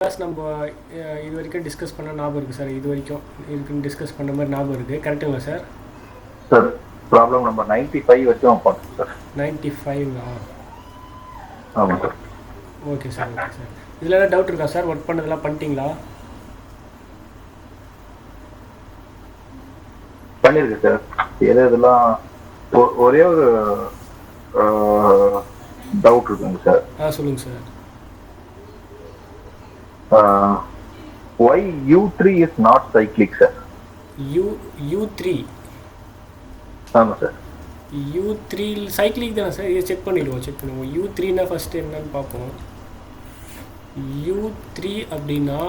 Class நம்ம இது வரைக்கும் டிஸ்கஸ் பண்ண ஞாபகம் இருக்குது சார். இது வரைக்கும் இதுக்குன்னு டிஸ்கஸ் பண்ண மாதிரி ஞாபகம் இருக்குது. கரெக்டுங்களா சார்? சார் ப்ராப்ளம் நம்பர் 95 வரைக்கும் பார்த்தோம் சார். 95 ஆமாம் sir. Okay sir, okay sir. இதில் ஏதாவது டவுட் இருக்கா சார்? ஒர்க் பண்ணதெல்லாம் பண்ணிட்டீங்களா? பண்ணியிருக்கு சார். இதெல்லாம் ஒரே ஒரு டவுட் இருக்குங்க சார். சொல்லுங்கள் sir. why U3 is not cyclic sir? U3 ஆமா சார். U3 சைக்கிளிக் தானே சார்? இதை செக் பண்ணிடுவோம். U3னா ஃபஸ்ட்டு என்னன்னு பார்ப்போம். U3 அப்படின்னா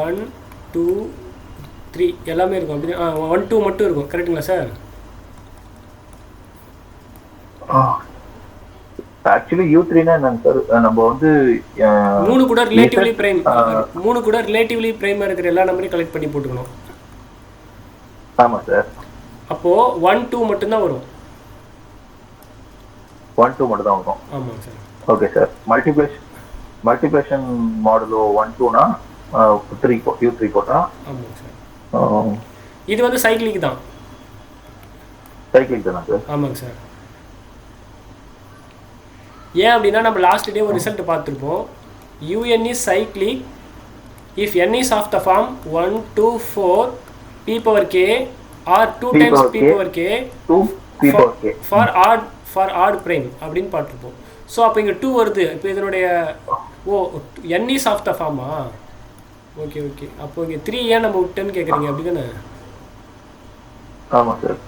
1 2 3 எல்லாமே இருக்கும். அப்படி 1 2 மட்டும் இருக்கும். கரெக்டுங்களா சார்? ஆக்சுவலி U3னா என்னங்க சார்? நம்ம வந்து மூணு கூட ரிலேட்டிவ்லி பிரைமா இருக்கிற எல்லா நம்பரையும் கலெக்ட் பண்ணி போட்டுக்கணும். ஆமா சார். அப்போ 1 2 மட்டும் தான் வரும். 1 2 மட்டும் தான் வரும். ஆமாங்க sir. Okay sir. Multiplication modulo 1 2னா 3 U3 போட்டா. ஆமாங்க சார். இது வந்து சைக்கிளிக் தான். சைக்கிளிக் தானா சார்? ஆமாங்க சார். ஏன் அப்படின்னா நம்ம லாஸ்ட் டே ஒரு ரிசல்ட் பார்த்துருப்போம். UN is cyclic if n is of the form 1 2 4 p power k or 2 times p power k 2 p power k for odd prime அப்படின்னு பார்த்துருப்போம். ஸோ அப்போ இங்கே 2 வருது. இப்போ இதனுடைய n is of the form okay. அப்போ இங்கே 3 ஏன் நம்ம விட்டேன்னு கேட்குறீங்க, அப்படி தானே? ஆமாம் சார்.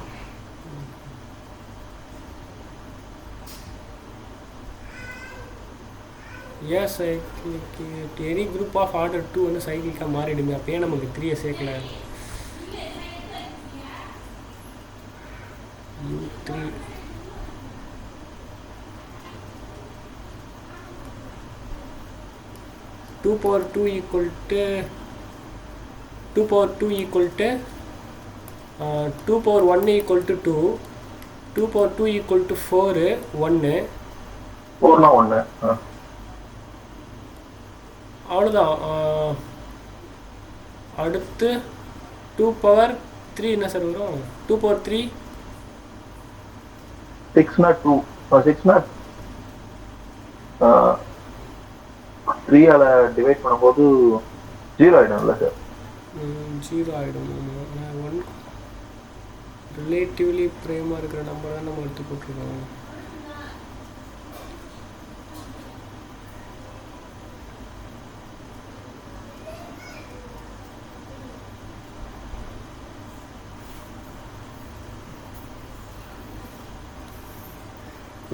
ஏன் cyclic any group of order 2 வந்து சைக்கிளிக்காக மாறிடுங்க. அப்போ ஏன் நமக்கு 3 சேர்க்கல? U3 2 power 2 equal to 2 power 1 equal to 2 2 power 2 equal to 4 1 அவ்வளோதான். அடுத்து 2 power 3 என்ன சார் வரும்? 2 power 3 6 not 2 6 not 3 ஆல டிவைட் பண்ணும்போது 0 ஆயிடும்ல சார்? 0 ஆகிடும். 1 ரிலேட்டிவ்லி ப்ரைமாக இருக்கிற நம்பர் தான் நம்ம எடுத்து போட்டிருக்கோம்.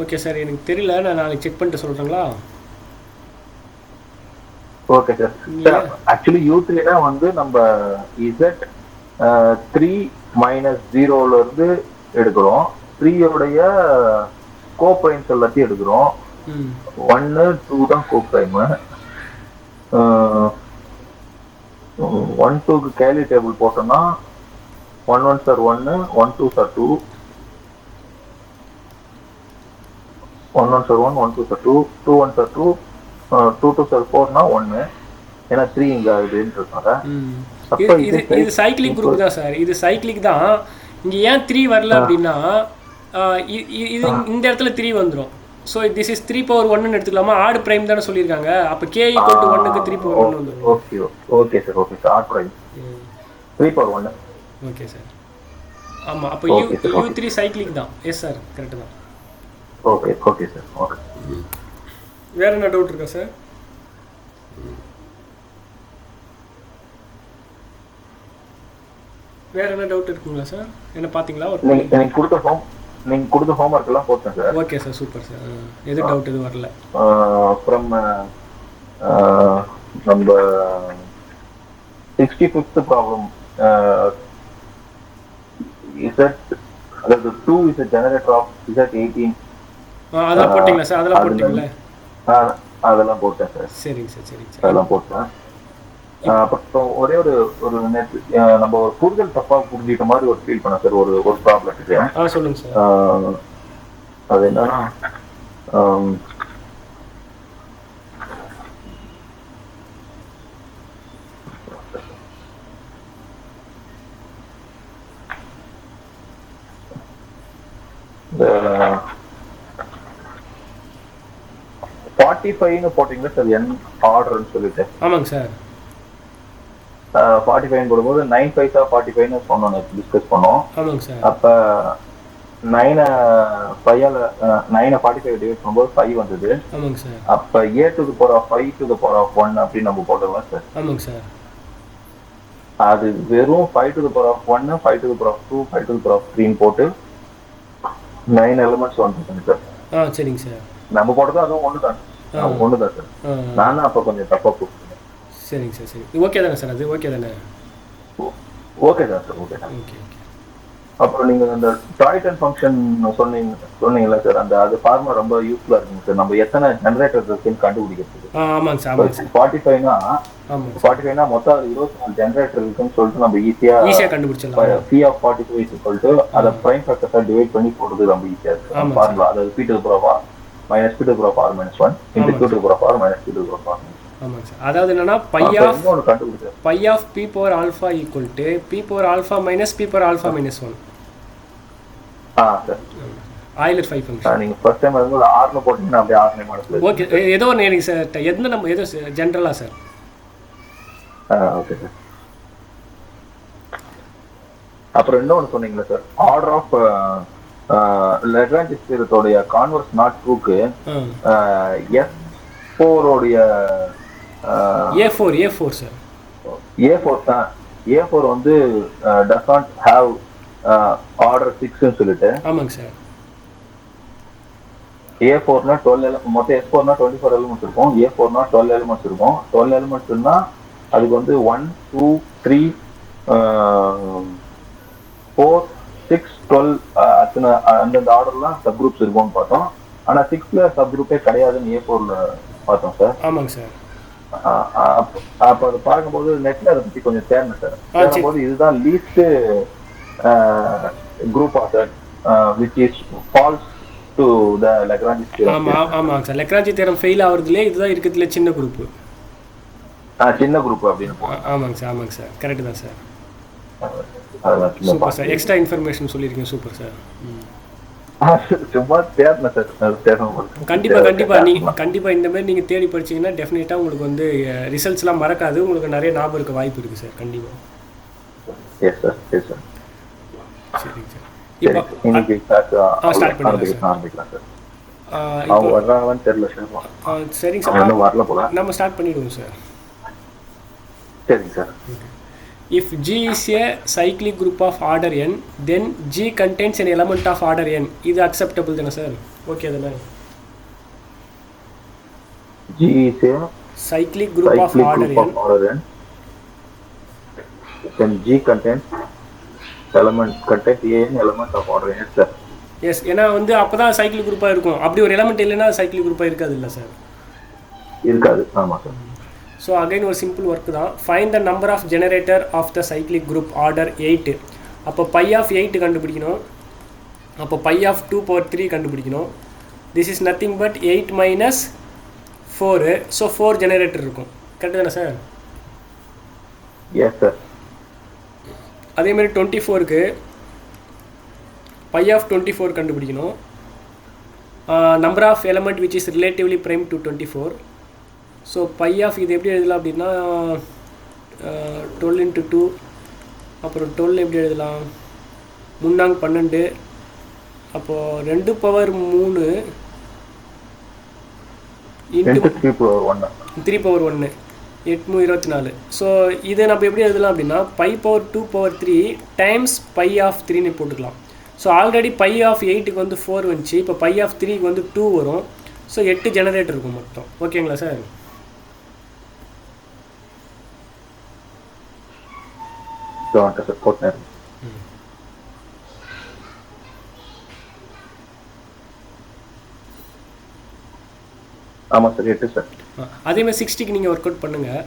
ஓகே சார், எனக்கு தெரியல. நான் நாளைக்கு செக் பண்ணிட்டு சொல்கிறேங்களா? Okay sir. சார் ஆக்சுவலி U3னா வந்து நம்ம Z 3 மைனஸ் 0ல இருந்து எடுக்கிறோம். 3யோடைய கோப்ரைம்ஸ் எல்லாத்தையும் எடுக்கிறோம். 1 2 தான் கோப்ரைம். 1 2க்கு கேலி டேபிள் போட்டோம்னா 1 1 sir 1 1 2 sir 2 1 1 sir 1 1 2 sir 2 2 1 sir 2 2 2 sir 4னா 1 ஏன்னா 3 இங்கே ஆகுதுன்றதுனால. இது சைக்கிளிக் குரூப் தான் சார். இது சைக்கிளிக் தான். இங்கே ஏன் 3 வரல அப்படின்னா இது இந்த இடத்துல 3 வந்துடும். ஸோ திஸ் இஸ் 3 power 1ன்னு எடுத்துக்கலாமா? ஆட் பிரைம் தானே சொல்லியிருக்காங்க. அப்போ k ஈக்குவல் டு 1க்கு 3 power 1 வந்துடும். Okay sir. Odd prime 3 power 1. Okay sir. ஆமாம். அப்போ U3 சைக்கிளிக் தான். எஸ் சார், கரெக்டு தான். Okay sir. ஓகே. வேற என்ன டவுட் இருக்கா சார்? வேற என்ன டவுட் இருக்குங்களா சார்? என்ன பார்த்தீங்களா? நீங்க கொடுத்த ஹோம்வொர்க் எல்லாம் போட்டேன் sir. Okay sir, super sir. எது டவுட் எதுவும் வரல. ஃப்ரம் நம்ம 65th ப்ராப்ளம் அதாவது 2 is a generator of Z18. அதெல்லாம் போட்டீங்களா சார்? அதெல்லாம் போட்டீங்களா? அதெல்லாம் போட்டேன் சார். சரிங்க சார். அதெல்லாம் போட்டேன். அப்புறம் ஒரே ஒரு நம்ம ஒரு புரிதல் தப்பா புரிஞ்சிட்ட மாதிரி ஒரு ஃபீல் பண்ண சார். ஒரு ப்ராப்ளம் இருக்கு. சொல்லுங்க சார். அது என்னன்னா 45ன்னு போட்டீங்களா சார் என் ஆர்டர்னு சொல்லிட்டு? ஆமாங்க சார். 45 போடும்போது 9 5 45ன்னு சொன்னோம், டிஸ்கஸ் பண்ணோம். ஆமாங்க சார். அப்ப 9 45 டிவைட் பண்ணும்போது 5 வந்தது. ஆமாங்க சார். அப்ப a to the power of 5 to the power of 1 அப்படி நம்ம போட்டுக்கலாம் சார். ஆமாங்க சார். அது வெறும் 5 to the power of 1, 5 to the power of 2, 5 to the power of 3 போட்டு 9 எலிமெண்ட்ஸ் வந்துருக்குங்க சார். சரிங்க சார். நம்ம போட்டது அதுவும் ஒண்ணுதான் சார். நானும் அப்ப கொஞ்சம் தப்பா போட்டேன். சரிங்க சார். சரி, ஓகே தானே சார்? அது ஓகே தானே? ஓகே தான் சார். ஓகே. ஓகே. அப்புறம் நீங்க அந்த டாய்டன் ஃபங்க்ஷன் சொன்னீங்களா சார், அந்த அது ஃபார்முலா ரொம்ப யூஸ்ஃபுல்லா இருக்குங்க சார். நம்ம எத்தனை ஜெனரேட்டர் இருக்குன்னு கண்டுபிடிக்கிறதுக்கு. ஆமாங்க சார். 45னா மொத்தம் 24 ஜெனரேட்டர் இருக்குன்னு சொல்லிட்டு நம்ம ஈஸியா கண்டுபிடிச்சிடலாம். P of 45 is equal to அதை பிரைம் ஃபேக்டர்ஸா டிவைட் பண்ணி போடுறது ரொம்ப ஈஸியா இருக்கு ஃபார்முலா. அதாவது P to the power of minus P to the power of r minus 1 into Q to the power of r minus Q to the power of r minus 1. ஆமாங்க sir. அதாவது என்னன்னா phi of p power alpha equal to p power alpha minus p power alpha minus 1. Sir Euler 5 function நீங்க first time வரும்போது r ல போட்டீங்கன்னா அப்படியே r name ஆடுது. Okay, ஏதோ ஒரு எனக்கு சார் எந்த நம்ம ஏதோ ஜெனரலா சார். Okay sir. அப்புறம் இன்னொன்னு சொன்னீங்களா சார், ஆர்டர் ஆஃப் லெக்ராஞ்ச் தியரத்தோட கான்வர்ஸ் நாட் ட்ரூக்கு S4 உடைய A4 சார். A4 வந்து does not have order 6 ன்னு சொல்லிட்டு. ஆமாங்க சார். A4னா 12 மொத்தம் S4னா 24 எலிமெண்ட்ஸ் இருக்கும். A4னா 12 எலிமெண்ட்ஸ் இருக்கும். 12 எலிமெண்ட்ஸ்னா அதுக்கு வந்து 1 2 3 4 6 12 அத்தனை அந்தந்த ஆர்டர்லாம் சப் குரூப்ஸ் இருக்கும்னு பார்த்தோம். ஆனா 6ல சப் குரூப்பே கிடையாதுன்னு A4ல பார்த்தோம் சார். ஆமாங்க சார். அப்ப அதை பார்க்கும்போது நெட்ல அதை பத்தி கொஞ்சம் தேடணும் சார். தேடும்போது இதுதான் least group sir, which is falls to the Lagrange theorem. ஆமாங்க சார். லெக்ராஞ்சி தியரம் ஃபெயில் ஆவறதுல இதுதான் இருக்குதுல சின்ன குரூப். சின்ன குரூப் அப்படின்னு. ஆமாங்க சார். கரெக்ட் தான் sir. Super sir. Extra information சொல்லியிருக்கீங்க. Super sir. சும்மா தேடணும் சார். கண்டிப்பா இந்த மாதிரி நீங்க தேடி படிச்சீங்கன்னா டெஃபினட்டா உங்களுக்கு வந்து ரிசல்ட்ஸ் எல்லாம் மறக்காது. உங்களுக்கு நிறைய ஞாபகம் இருக்க வாய்ப்பு இருக்கு சார். கண்டிப்பா. Yes sir. சரிங்க சார். இப்போ இன்னைக்கு ஸ்டார்ட் ஆரம்பிக்கலாம் சார். அவங்க வர்றாங்கன்னு தெரியல சார். சரிங்க சார். வரல போல. நம்ம ஸ்டார்ட் பண்ணிடுவோம் சார். சரிங்க sir. If G is a cyclic group of order n, then G contains an element of order n. இது acceptable தானே சார்? ஓகே தானே? G is a cyclic group of order n. Then G contains an element of order n, sir. Yes, ஏன்னா வந்து அப்பதான் cyclic குரூப்பா இருக்கும். அப்படி ஒரு எலிமெண்ட் இல்லைன்னா சைக்கிளிக் குரூப்பா இருக்காது இல்லை சார்? இருக்காது. ஆமாம் சார். ஸோ அகைன் ஒரு சிம்பிள் ஒர்க் தான். Find the number of generator of the cyclic group order 8. அப்போ பை ஆஃப் 8 கண்டுபிடிக்கணும். அப்போ பை ஆஃப் 2 power 3 கண்டுபிடிக்கணும். This is nothing but 8 minus 4. So 4 generator இருக்கும். கரெக்டு தானே சார்? Yes sir. அதேமாதிரி 24க்கு பை ஆஃப் 24 கண்டுபிடிக்கணும். Number of element which is relatively prime to 24. So phi of இது எப்படி எழுதலாம் அப்படின்னா 12 into 2, அப்புறம் 12 எப்படி எழுதலாம், 3×12, அப்போது 2 power 3 into 3 power 1, 3 power 1, 8 24. So இதை நம்ம எப்படி எழுதலாம் அப்படின்னா pi power 2 power 3 times pi of 3ன்னு போட்டுக்கலாம். ஸோ ஆல்ரெடி பை ஆஃப் 8க்கு வந்து 4 வந்துச்சு. இப்போ பை ஆஃப் 3க்கு வந்து 2 வரும். ஸோ 8 ஜெனரேட்டர் இருக்கும் மொத்தம். ஓகேங்களா சார்? ஆமாம் சார். 8 சார். அதேமாதிரி 60க்கு நீங்கள் ஒர்க் அவுட் பண்ணுங்கள்.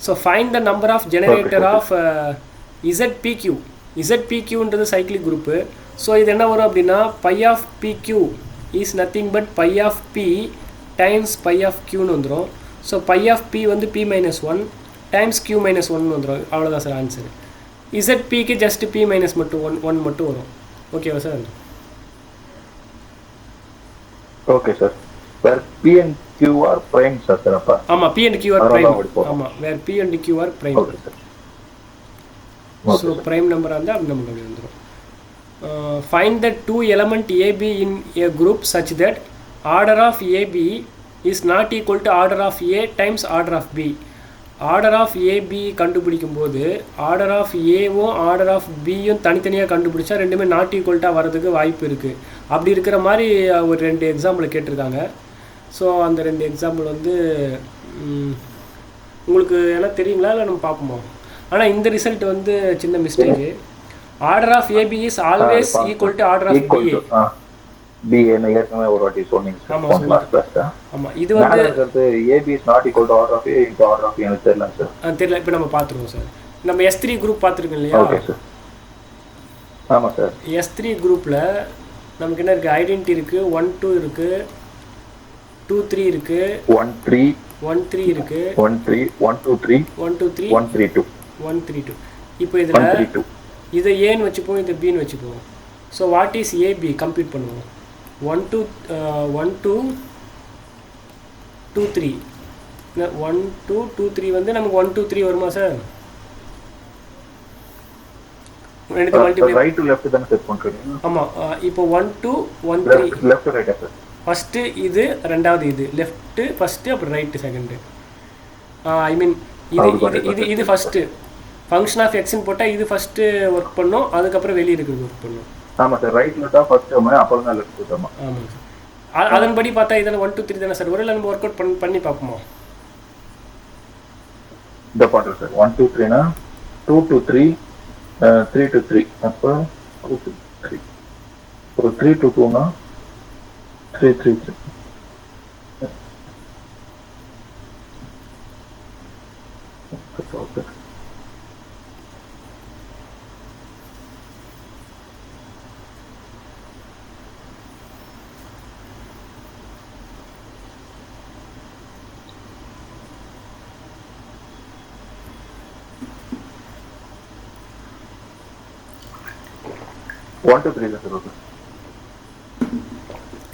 So find the number of generator of ZPQ. ZPQன்றது சைக்கிளிக் குரூப்பு. ஸோ இது என்ன வரும் அப்படின்னா pi of PQ is nothing but pi of P times pi of Qன்னு வந்துடும். ஸோ பை ஆஃப் P வந்து P-1 டைம்ஸ் Q-1 வந்துடும். அவ்வளோதான் சார் ஆன்சர். ZPக்கு ஜஸ்ட் P- மட்டும் 1 மட்டும் வரும். ஓகேவா சார்? Okay sir. Where P and Q are prime sir அப்ப. ஆமா, P and Q are prime. ஆமா, where P and Q are prime. Okay sir. So prime நம்பராக இருந்தால் அந்த நம்பர் அப்படி வந்துடும். Find the two element AB in a group such that order of AB is not equal to order of A times order of B. Order of AB கண்டுபிடிக்கும் போது order of ஏவும் order of பியும் தனித்தனியாக கண்டுபிடிச்சா ரெண்டுமே not ஈக்குவல்ட்டாக வரதுக்கு வாய்ப்பு இருக்குது. அப்படி இருக்கிற மாதிரி ஒரு 2 எக்ஸாம்பிள் கேட்டிருக்காங்க. ஸோ அந்த 2 எக்ஸாம்பிள் வந்து உங்களுக்கு எல்லாம் தெரியுங்களா இல்லை நம்ம பார்ப்போமா? ஆனால் இந்த ரிசல்ட் வந்து சின்ன mistake. Order of AB is always equal to order of BA. BA ஏற்கனவே ஒரு வாட்டி சொன்னீங்க. ஆமாம், இது வந்து AB is not equal to order of A into order of எனக்கு தெரியல சார். தெரியல. இப்போ நம்ம பார்த்துருவோம் சார். நம்ம S3 குரூப் பார்த்துருக்கோம் இல்லையா? Okay sir. ஆமாம் சார். S3 குரூப்பில் நமக்கு என்ன இருக்குது? ஐடென்டி இருக்குது, 1 2 இருக்குது, 2 3 இருக்குது, 1 3 இருக்குது, 1 3 1 2 3 1 2 3 1 3 2 1 3 2. இப்போ இதில் இதை ஏன்னு வச்சுப்போம், இதை பின்னு வச்சுப்போம். So what is AB complete பண்ணுவோம். 1 2 1 2 2 3 1 2 2 3 வந்து நமக்கு 1 2 3 வருமா சார்? ரைட் டு லெஃப்ட் தான செட் பண்றீங்க? ஆமா. இப்போ 1 2 1 3 லெஃப்ட் ரைட் சார். ஃபர்ஸ்ட் இது, ரெண்டாவது இது. லெஃப்ட் ஃபர்ஸ்ட், அப்புறம் ரைட் செகண்ட். ஐ மீன் இது ஃபர்ஸ்ட் ஃபங்க்ஷன் ஆஃப் எக்ஸ்ன்னு போட்டால் இது ஃபர்ஸ்ட் ஒர்க் பண்ணும், அதுக்கப்புறம் வெளியே இருக்கிறது ஒர்க் பண்ணும். ஆமாம் சார். ரைட் லெஃப்டா ஃபர்ஸ்ட் அப்புறம் தான் லெஃப்ட் போட்டோமா? ஆமாம் சார். அதன்படி பார்த்தா இதில் 1 2 3 தானே சார்? ஒரு நம்ம ஒர்க் அவுட் பண்ணி பார்ப்போமா? இந்த பண்ணுறோம் சார். 1 2 3னா 2 2 3 3 2 3 அப்போ 2 2 3 ஒரு 3 2 2னா 3 3 3. ஓகே.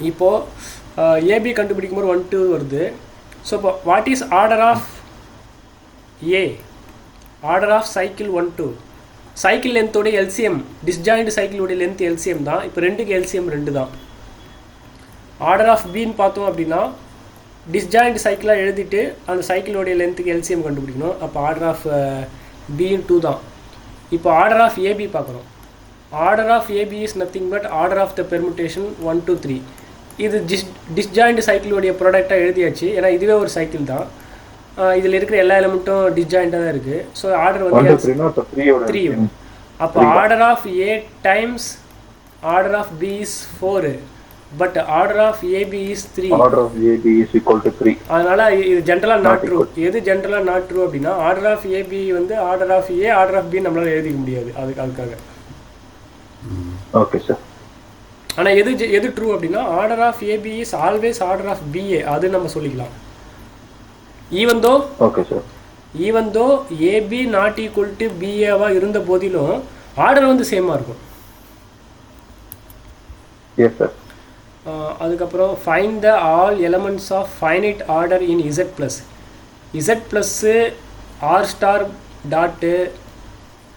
இப்போ ஏபி கண்டுபிடிக்கும் போது 1 2 வருது. ஸோ இப்போ what is order of A? Order of cycle 1 2. Cycle லென்த்தோட எல்சிஎம், டிஸ்ஜாயிண்ட் சைக்கிளோடைய லென்த் எல்சிஎம் தான். இப்போ 2க்கு எல்சிஎம் 2 தான். ஆர்டர் ஆஃப் பின்னு பார்த்தோம் அப்படின்னா டிஸ்ஜாயிண்ட் சைக்கிளாக எழுதிட்டு அந்த சைக்கிளோடைய லென்த்துக்கு எல்சிஎம் கண்டுபிடிக்கணும். அப்போ ஆர்டர் ஆஃப் பின்னு 2 தான். இப்போ ஆர்டர் ஆஃப் ஏபி பார்க்குறோம். Order of AB is nothing but order of the permutation 1 2 3. இது டிஸ்ஜாயிண்ட் சைக்கிளோடைய ப்ராடக்டாக எழுதியாச்சு. ஏன்னா இதுவே ஒரு சைக்கிள் தான். இதில் இருக்கிற எல்லா எலிமெண்ட்டும் டிஸ்ஜாயிண்டாக தான் இருக்குது. ஸோ ஆர்டர் வந்து 3. அப்போ order of A times order of B is 4, but order of AB is 3. Order of AB is equal to 3. அதனால இது ஜென்ரலாக நாட் ட்ரூ. எது ஜென்ரலாக நாட் ட்ரூ அப்படின்னா ஆர்டர் ஆஃப் ஏபி வந்து order of A, order of B நம்மளால் எழுதிக்க முடியாது. அதுக்காக. Okay sir. ஆனால் எது ட்ரூ அப்படின்னா order of AB is always order of BA. அது நம்ம சொல்லிக்கலாம். Even though AB not equal to பிஏவா இருந்த போதிலும் ஆர்டர் வந்து சேமாக இருக்கும். அதுக்கப்புறம் find the all elements of finite order in Z plus. Z plus or star dot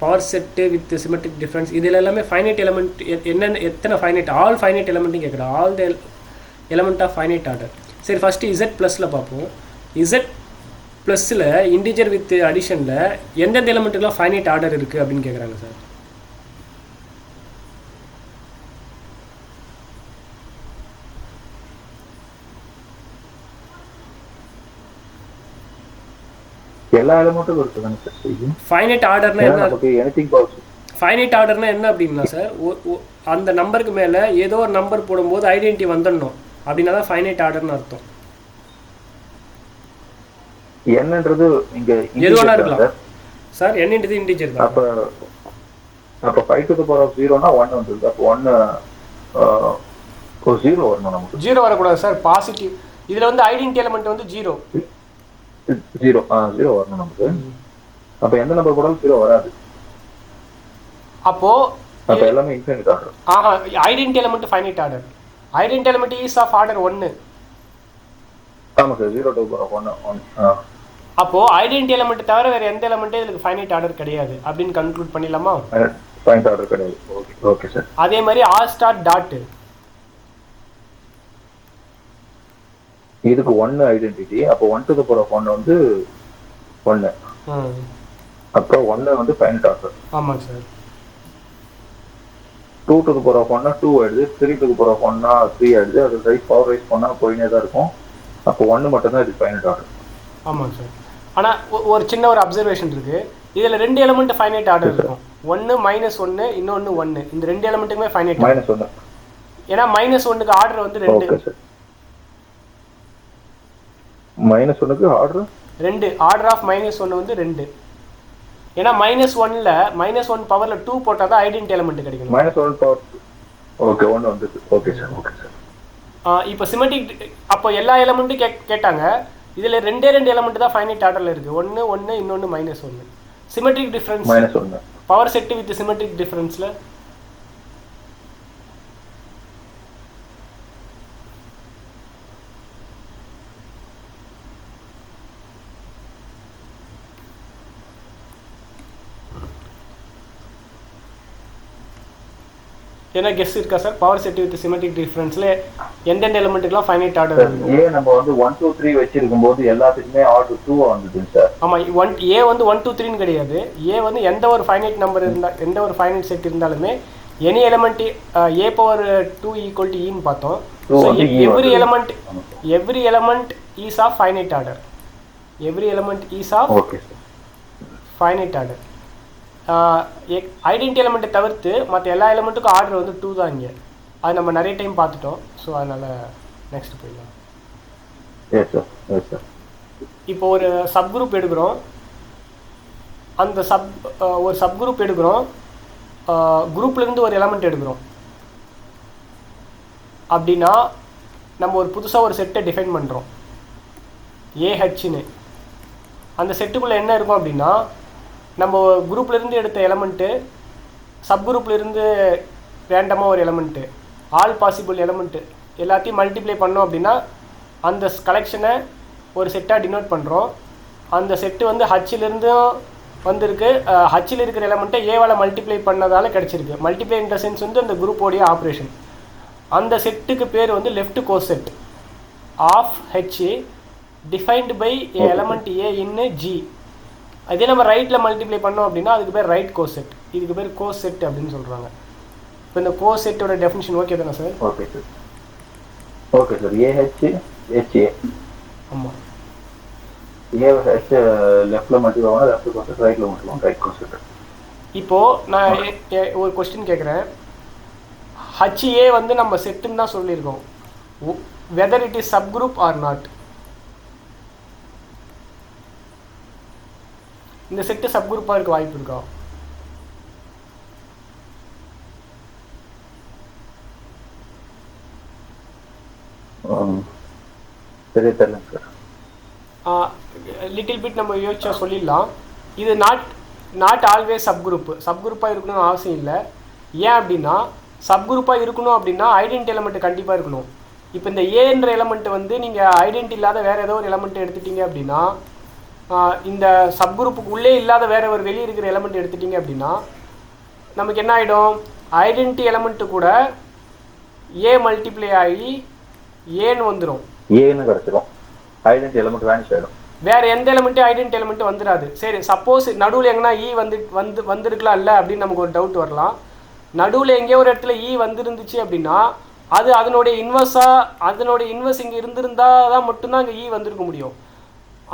power set with symmetric difference இதில் எல்லாமே ஃபைனைட் எலமெண்ட் என்னென்ன எத்தனை ஃபைனைட் ஆல் ஃபைனைட் எலமெண்ட்டும் கேட்குறேன். All the element of finite order. சரி, first Z ப்ளஸில் பார்ப்போம். Z ப்ளஸில் இன்டிஜர் வித் அடிஷனில் எந்தெந்த எலமெண்ட்டுக்கெலாம் ஃபைனைட் ஆர்டர் இருக்குது அப்படின்னு கேட்குறாங்க சார். எல்லா எலிமெண்ட்டும் இருக்குதானே சார்? ஃபைனைட் ஆர்டர்னா என்ன? ஃபைனைட் ஆர்டர்னா என்ன அப்படின்னா சார், அந்த நம்பருக்கு மேலே ஏதோ ஒரு நம்பர் போடும்போது ஐடென்டிட்டி வந்துடணும் அப்படின்னா தான் ஃபைனைட் ஆர்டர்னு அர்த்தம். என்னன்றது இங்க எதுவானா இருக்கலாம் சார். என்னன்றது இன்டிஜர் தான். அப்ப 5 to the power of 0 னா 1 வந்துருது. அப்ப 1 0 வரணும். நமக்கு 0 வரக்கூடாது சார். பாசிட்டிவ் இதுல வந்து ஐடென்டிட்டி எலிமெண்ட் வந்து 0 வரணும் நமக்கு. அப்ப எந்த நம்பர் போடாலும் 0 வராது. அப்போ எல்லாமே infinite order. Identity element finite order. Identity element is of order 1. ஆமா சார் 0 to 1. அப்போ ஐடென்டி எலிமெண்ட் தவிர வேற எந்த எலிமெண்ட்டும் இதுக்கு ஃபைனைட் ஆர்டர் கிடையாது அப்படின்னு கன்க்ளூட் பண்ணிடலாமா? ஃபைனைட் ஆர்டர் கிடையாது. Okay okay sir. அதே மாதிரி ஆர் ஸ்டார் டாட் இதுக்கு 1 ஐடென்டிட்டி. அப்போ 1 to the power of 1 வந்து 1. அப்புறம் 1 வந்து ஃபைனைட் ஆர்டர். ஆமா sir. 2 to the power of 1 2 ஆயிடுது. 3 to the power of 1 3 ஆயிடுது. அது ரைஸ் பவர் ரைஸ் பண்ணா போயினே தான் இருக்கும். அப்போ 1 மட்டும் தான் இது ஃபைனைட் ஆர்டர். ஆமாங்க சார். ஆனால் ஒரு சின்ன ஒரு அப்சர்வேஷன் இருக்குது. இதில் 2 எலிமெண்ட் ஃபைனைட் ஆர்டர் இருக்கும். 1 -1 இன்னொன்று 1. இந்த 2 எலிமெண்ட்டுக்குமே ஃபைனைட் -1. ஏன்னா -1க்கு ஆர்டர் வந்து 2. Okay sir. -1க்கு ஆர்டர் 2. ஆர்டர் ஆஃப் -1 வந்து 2. ஏன்னா -1ல -1 பவர்ல 2 போட்டால் தான் ஐடென்டி எலிமெண்ட் கிடைக்கும். -1 பவர் ஓகே 1 வந்து ஓகே சார் ஓகே சார். இப்போ சிமெட்ரிக் அப்போ எல்லா எலிமெண்ட்டும் கேட்டாங்க. இதில் 2 எலிமெண்ட் தான் ஃபைனைட் ஆர்டரில் இருக்குது. 1 இன்னொன்று -1. Symmetric difference -1 power set with symmetric டிஃப்ரென்ஸில் என்ன கெஸ் இருக்கா sir? Power set with symmetric டிஃபரன்ஸ்ல எந்தெந்த எலிமெண்ட்டுக்குலாம் ஃபைனைட் ஆர்டர் இருக்கு? ஏ நம்ம வந்து 1 2 3 வச்சிருக்கும்போது எல்லாத்துக்குமே ஆர்டர் 2 வந்துது சார். ஆமா, ஏ வந்து 1 2 3 னு கிடையாது. ஏ வந்து எந்த ஒரு ஃபைனைட் நம்பர் இருந்தா எந்த ஒரு ஃபைனைட் செட் இருந்தாலுமே any element a power 2 equal to e ன்னு பார்த்தோம். So every element is of finite order. Every element is of finite order. Identity எலிமெண்ட்டை தவிர்த்து மற்ற எல்லா எலிமெண்ட்டுக்கும் ஆர்டர் வந்து 2 தான் இங்கே. அது நம்ம நிறைய டைம் பார்த்துட்டோம். ஸோ அதனால் நெக்ஸ்ட் போயிடலாம். இப்போ ஒரு சப் குரூப் எடுக்கிறோம். அந்த ஒரு சப் குரூப் எடுக்கிறோம். குரூப்லேருந்து ஒரு எலிமெண்ட் எடுக்கிறோம் அப்படின்னா நம்ம ஒரு புதுசாக ஒரு செட்டை டிஃபைன் பண்ணுறோம் ஏஹெச்னு. அந்த செட்டுக்குள்ளே என்ன இருக்கும் அப்படின்னா நம்ம குரூப்லேருந்து எடுத்த எலமெண்ட்டு, சப் குரூப்லேருந்து ரேண்டமாக ஒரு எலமெண்ட்டு, ஆல் பாசிபிள் எலமெண்ட்டு எல்லாத்தையும் மல்டிப்ளை பண்ணோம் அப்படின்னா அந்த கலெக்ஷனை ஒரு செட்டாக டினோட் பண்ணுறோம். அந்த செட்டு வந்து ஹச்சிலிருந்தும் வந்திருக்கு. ஹச்சில் இருக்கிற எலமெண்ட்டை ஏவால் மல்டிப்ளை பண்ணதால் கிடச்சிருக்கு. மல்டிப்ளை இன் த சென்ஸ் வந்து அந்த குரூப்போடைய ஆப்ரேஷன். அந்த செட்டுக்கு பேர் வந்து left coset of H defined by A element A in G. அதே நம்ம ரைட்டில் மல்டிப்ளை பண்ணோம் அப்படின்னா அதுக்கு பேர் ரைட் கோசெட். இதுக்கு பேர் கோசெட் அப்படின்னு சொல்கிறாங்க. இப்போ இந்த கோசெட்டோட டெஃபினிஷன் ஓகே தானே sir? Okay sir. Okay sir. AH HA. ஆமாம். ஏஹெச் லெஃப்ட்டில் மல்டிப்ளை பண்ணால் லெஃப்ட் கோசெட், ரைட்டில் மல்டிப்ளை பண்ணால் ரைட் கோசெட். இப்போது நான் ஒரு கொஸ்டின் கேட்குறேன். ஹச்ஏ வந்து நம்ம செட்டுன்னு தான் சொல்லியிருக்கோம். Whether it is sub group or not. இந்த செட்டு சப் குரூப்பாக இருக்க வாய்ப்பு இருக்கா? லிட்டில் பிட் நம்ம யோசிச்சா சொல்லிடலாம். இது not always sub group. Sub குரூப்பாக இருக்கணும்னு அவசியம் இல்லை. ஏன் அப்படின்னா சப் குரூப்பாக இருக்கணும் அப்படின்னா ஐடென்டி எலமெண்ட் கண்டிப்பாக இருக்கணும். இப்போ இந்த ஏன்ற எலமெண்ட் வந்து நீங்கள் ஐடென்டி இல்லாத வேறு ஏதோ ஒரு எலமெண்ட் எடுத்துட்டீங்க அப்படின்னா, இந்த சப் குரூப்புக்கு உள்ளே இல்லாத வேற ஒரு வெளியே இருக்கிற எலமெண்ட் எடுத்துட்டீங்க அப்படின்னா நமக்கு என்ன ஆகிடும்? ஐடென்டி எலமெண்ட்டு கூட ஏ மல்டிப்ளை ஆகி ஏன்னு வந்துடும். ஏன்னு கிடச்சிடும். ஐடென்டி எலமெண்ட் வேனிஷ் ஆகிடும். வேற எந்த எலமெண்ட்டும் ஐடென்டி எலமெண்ட் வந்துடாது. சரி, சப்போஸ் நடுவில் எங்கன்னா இ வந்துருக்கலாம் இல்லை அப்படின்னு நமக்கு ஒரு டவுட் வரலாம். நடுவில் எங்கேயோ ஒரு இடத்துல இ வந்துருந்துச்சு அப்படின்னா அது அதனுடைய இன்வெர்ஸ் இங்கே இருந்திருந்தால் தான் மட்டும்தான் அங்கே இ வந்திருக்க முடியும்.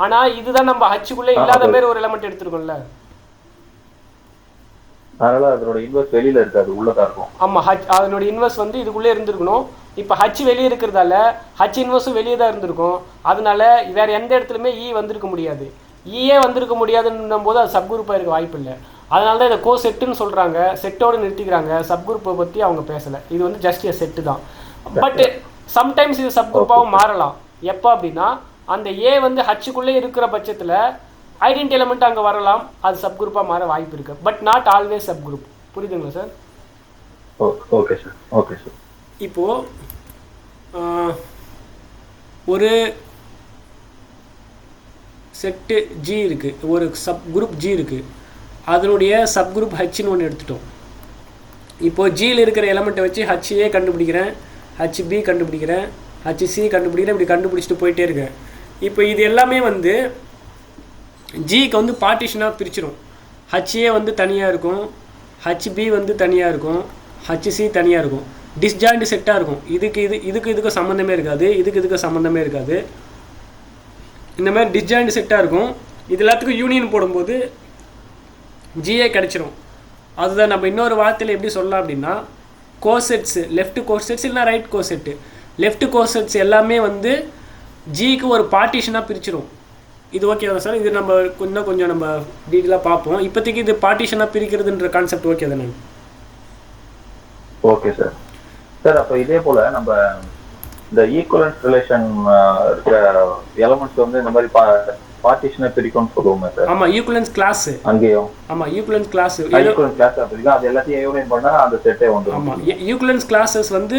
ஆனால் இதுதான் நம்ம ஹச்சுக்குள்ளே இல்லாத மாதிரி ஒரு எலமெண்ட் எடுத்துருக்கோம்ல, அதனால அதனோட இன்வெர்ஸ் வெளியில இருக்காது, உள்ளதா இருக்கும். ஆமா, அதனோட இன்வெர்ஸ் வந்து இதுக்குள்ளே இருந்திருக்கணும். இப்போ ஹச் வெளியே இருக்கிறதால ஹச் இன்வெர்ஸும் வெளியே தான் இருந்திருக்கும். அதனால வேற எந்த இடத்துலையுமே இ வந்திருக்க முடியாது. ஈயே வந்திருக்க முடியாதுன்னும் போது அது சப் குரூப்பாக இருக்க வாய்ப்பு இல்லை. அதனால தான் இதை கோ செட்டுன்னு சொல்கிறாங்க. செட்டோடு நிறுத்திக்கிறாங்க. சப் குரூப்பை பற்றி அவங்க பேசலை. இது வந்து ஜஸ்ட் எ செட்டு தான். பட் சம்டைம்ஸ் இது சப் குரூப்பாகவும் மாறலாம். எப்போ அப்படின்னா அந்த ஏ வந்து ஹச்சுக்குள்ளே இருக்கிற பட்சத்தில் ஐடென்டி எலமெண்ட் அங்கே வரலாம். அது சப் குரூப்பாக மாற வாய்ப்பு இருக்குது. But not always subgroup. புரியுதுங்களா sir? Okay sir. Okay sir. இப்போது ஒரு செட்டு ஜி இருக்குது, ஒரு சப் குரூப் ஜி இருக்குது, அதனுடைய சப் குரூப் ஹச்னு ஒன்று எடுத்துட்டோம். இப்போது ஜியில் இருக்கிற எலமெண்ட்டை வச்சு ஹச்ஏ கண்டுபிடிக்கிறேன், ஹச்பி கண்டுபிடிக்கிறேன், ஹச்சி கண்டுபிடிக்கிறேன், இப்படி கண்டுபிடிச்சிட்டு போயிட்டே இருக்கேன். இப்போ இது எல்லாமே வந்து ஜிக்கு வந்து பார்ட்டிஷனாக பிரிச்சிடும். ஹச்ஏ வந்து தனியாக இருக்கும், ஹச்பி வந்து தனியாக இருக்கும், ஹச்சி தனியாக இருக்கும், டிஸ்ஜாயிண்ட் செட்டாக இருக்கும். இதுக்கு சம்மந்தமே இருக்காது, இதுக்கு சம்மந்தமே இருக்காது. இந்த மாதிரி டிஸ்ஜாயிண்ட் செட்டாக இருக்கும். இது எல்லாத்துக்கும் யூனியன் போடும்போது ஜிஏ கிடச்சிரும். அதுதான் நம்ம இன்னொரு வார்த்தையில் எப்படி சொல்லலாம் அப்படின்னா, கோசெட்ஸு, லெஃப்ட் கோசெட்ஸ் இல்லைனா ரைட் கோசெட்டு, லெஃப்ட் கோசெட்ஸ் எல்லாமே வந்து ஜிக்கு ஒரு பார்ட்டிஷனாக பிரிச்சிடும். இது ஓகேவா சார்? இது நம்ம கொஞ்சம் நம்ம டீட்டெயிலாக பார்ப்போம். இப்போதைக்கு இது பார்ட்டிஷனாக பிரிக்கிறதுன்ற கான்செப்ட் ஓகே தானே? Okay sir. சார் அப்போ இதே போல் நம்ம இந்த ஈக்குவலன்ஸ் ரிலேஷன் இருக்கிற எலமெண்ட்ஸ் வந்து இந்த மாதிரி பார்ட்டிஷனை பிரிக்கும்னு சொல்லுவோமே சார்? ஆமாம், ஈக்குவலன்ஸ் கிளாஸ் அங்கேயும். ஆமாம், ஈக்குவலன்ஸ் கிளாஸ் பிரிக்கும். அது எல்லாத்தையும் யூனியன் பண்ணால் அந்த செட்டே வந்து. ஆமாம், ஈக்குவலன்ஸ் கிளாஸஸ் வந்து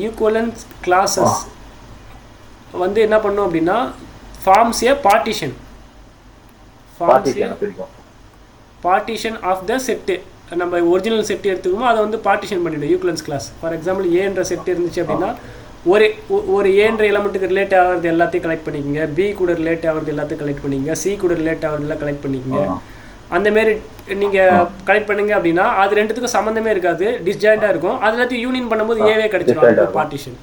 ஈக்குவலன்ஸ் கிளாஸஸ் வந்து என்ன பண்ணும் அப்படின்னா, forms a partition of the set. நம்ம ஒரிஜினல் செட்டு எடுத்துக்கோமோ அதை வந்து பார்ட்டிஷன் பண்ணிவிடும் ஈக்குவலன்ஸ் கிளாஸ். ஃபார் எக்ஸாம்பிள் ஏன்ற செட்டு இருந்துச்சு அப்படின்னா, ஒரு ஏன்ற எலமெண்ட்டுக்கு ரிலேட் ஆகிறது எல்லாத்தையும் கலெக்ட் பண்ணிக்கோங்க, பி கூட ரிலேட் ஆகிறது எல்லாத்தையும் கலெக்ட் பண்ணிக்கோங்க, சி கூட ரிலேட் ஆகிறதெல்லாம் கலெக்ட் பண்ணிக்கோங்க. அந்தமாரி நீங்கள் கலெக்ட் பண்ணுங்க அப்படின்னா அது ரெண்டுத்துக்கும் சம்மந்தமே இருக்காது, டிஸ்ஜாயிண்டாக இருக்கும். அது எல்லாத்தையும் யூனியன் பண்ணும்போது ஏவே கிடைச்சிடும் பார்ட்டிஷன்.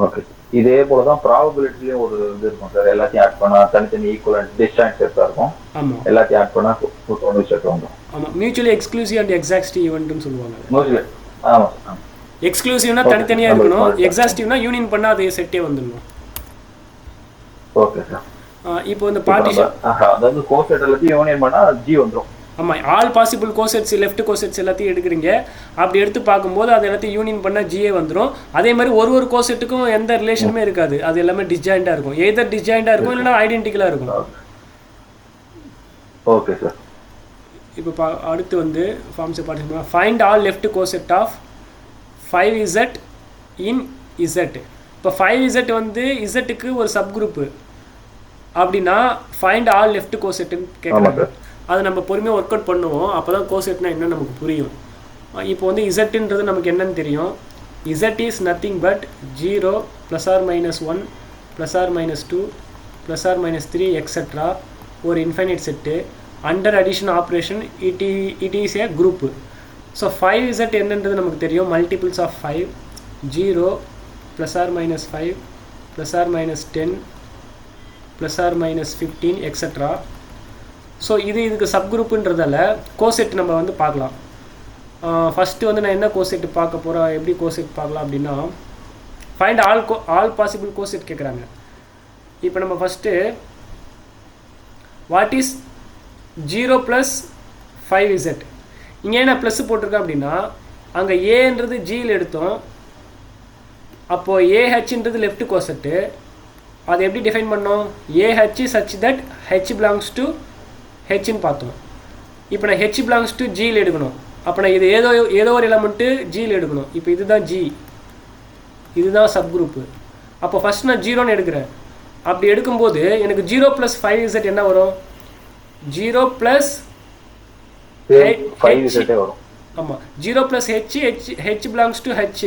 ஓகே. இதே போல தான் ப்ராபபிலிட்டிலயும் ஒரு இது இருக்கும் சார். எல்லாத்தையும் ஆட் பண்ணா தனித்தனி ஈக்குவலன்ட் டிஸ்டன்ஸ் செட்டா இருக்கும். ஆமா, எல்லாத்தையும் ஆட் பண்ணா ஒரு செட் வந்துரும். ஆமா, மியூச்சுவலி எக்ஸ்க்ளூசிவ் அண்ட் எக்ஸாக்ட்டிவ் ஈவென்ட்னு சொல்லுவாங்க. மியூச்சுவலி ஆமா. எக்ஸ்க்ளூசிவ்னா தனித்தனியா இருக்கணும், எக்ஸாக்ட்டிவ்னா யூனியன் பண்ணா அதே செட்டே வந்துரும். Okay sir. இப்போ இந்த பார்ட்டிஷன் அதாவது கோசெட் எல்லாத்தையும் யூனியன் பண்ணா ஜி வந்துரும். ஆமாம், all possible cosets, left cosets எல்லாத்தையும் எடுக்கிறீங்க. அப்படி எடுத்து பார்க்கும்போது அது எல்லாத்தையும் யூனியன் பண்ணால் ஜிஏ வந்துடும். அதே மாதிரி ஒரு கோசெட்டுக்கும் எந்த ரிலேஷனுமே இருக்காது, அது எல்லாமே டிஸ்ஜாயிண்டாக இருக்கும். எதர் டிஸ்ஜாயிண்டாக இருக்கும் இல்லைனா ஐடென்டிக்கலாக இருக்கும். Okay sir. இப்போ அடுத்து வந்து ஃபார்ம்ஸை பார்த்து find all left coset of 5Z in Z. இப்போ 5Z வந்து இசட்டுக்கு ஒரு சப் குரூப்பு அப்படின்னா ஃபைண்ட் ஆல் லெஃப்ட் கோசெட்டுன்னு கேட்குறாங்க. அதை நம்ம பொறுமையாக ஒர்க் அவுட் பண்ணுவோம், அப்போ தான் கோசெட்னா என்னன்னு நமக்கு புரியும். இப்போ வந்து இசட்டுன்றது நமக்கு என்னன்னு தெரியும். Z is nothing but 0 ± 1 ± 2 ± 3 et cetera ஒரு infinite set. Under addition operation it is a group. So 5Z என்னன்றது நமக்கு தெரியும், மல்டிபிள்ஸ் ஆஃப் 5, 0 ± 5 ± 10 ± 15 எக்ஸெட்ரா. ஸோ இதுக்கு சப்குரூப்புன்றதால கோசெட் நம்ம வந்து பார்க்கலாம். ஃபஸ்ட்டு வந்து நான் என்ன கோசெட் பார்க்க போகிறேன், எப்படி கோசெட் பார்க்கலாம் அப்படின்னா, ஃபைண்ட் ஆல் பாசிபிள் கோசெட் கேட்குறாங்க. இப்போ நம்ம ஃபஸ்ட்டு வாட் இஸ் 0 + 5Z. இங்கே என்ன ப்ளஸ் போட்டிருக்கேன் அப்படின்னா, அங்கே ஏன்றது ஜியில் எடுத்தோம், அப்போது ஏஹெச்ன்றது லெஃப்ட் கோசெட்டு. அதை எப்படி டிஃபைன் பண்ணோம், A H such that H belongs to ஹெச்ன்னு பார்த்தோம். இப்போ நான் ஹெச் பிலாங்ஸ் டு ஜியில் எடுக்கணும், அப்போ நான் இது ஏதோ ஒரு எலமெண்ட்டு ஜியில் எடுக்கணும். இப்போ இதுதான் ஜி, இதுதான் சப் குரூப்பு. அப்போ ஃபஸ்ட் நான் 0ன்னு எடுக்கிறேன். அப்படி எடுக்கும்போது எனக்கு 0 + 5Z என்ன வரும், 0 + 5Z வரும். ஆமாம், 0 + ஹெச் பிலாங்ஸ் டு ஹெச்.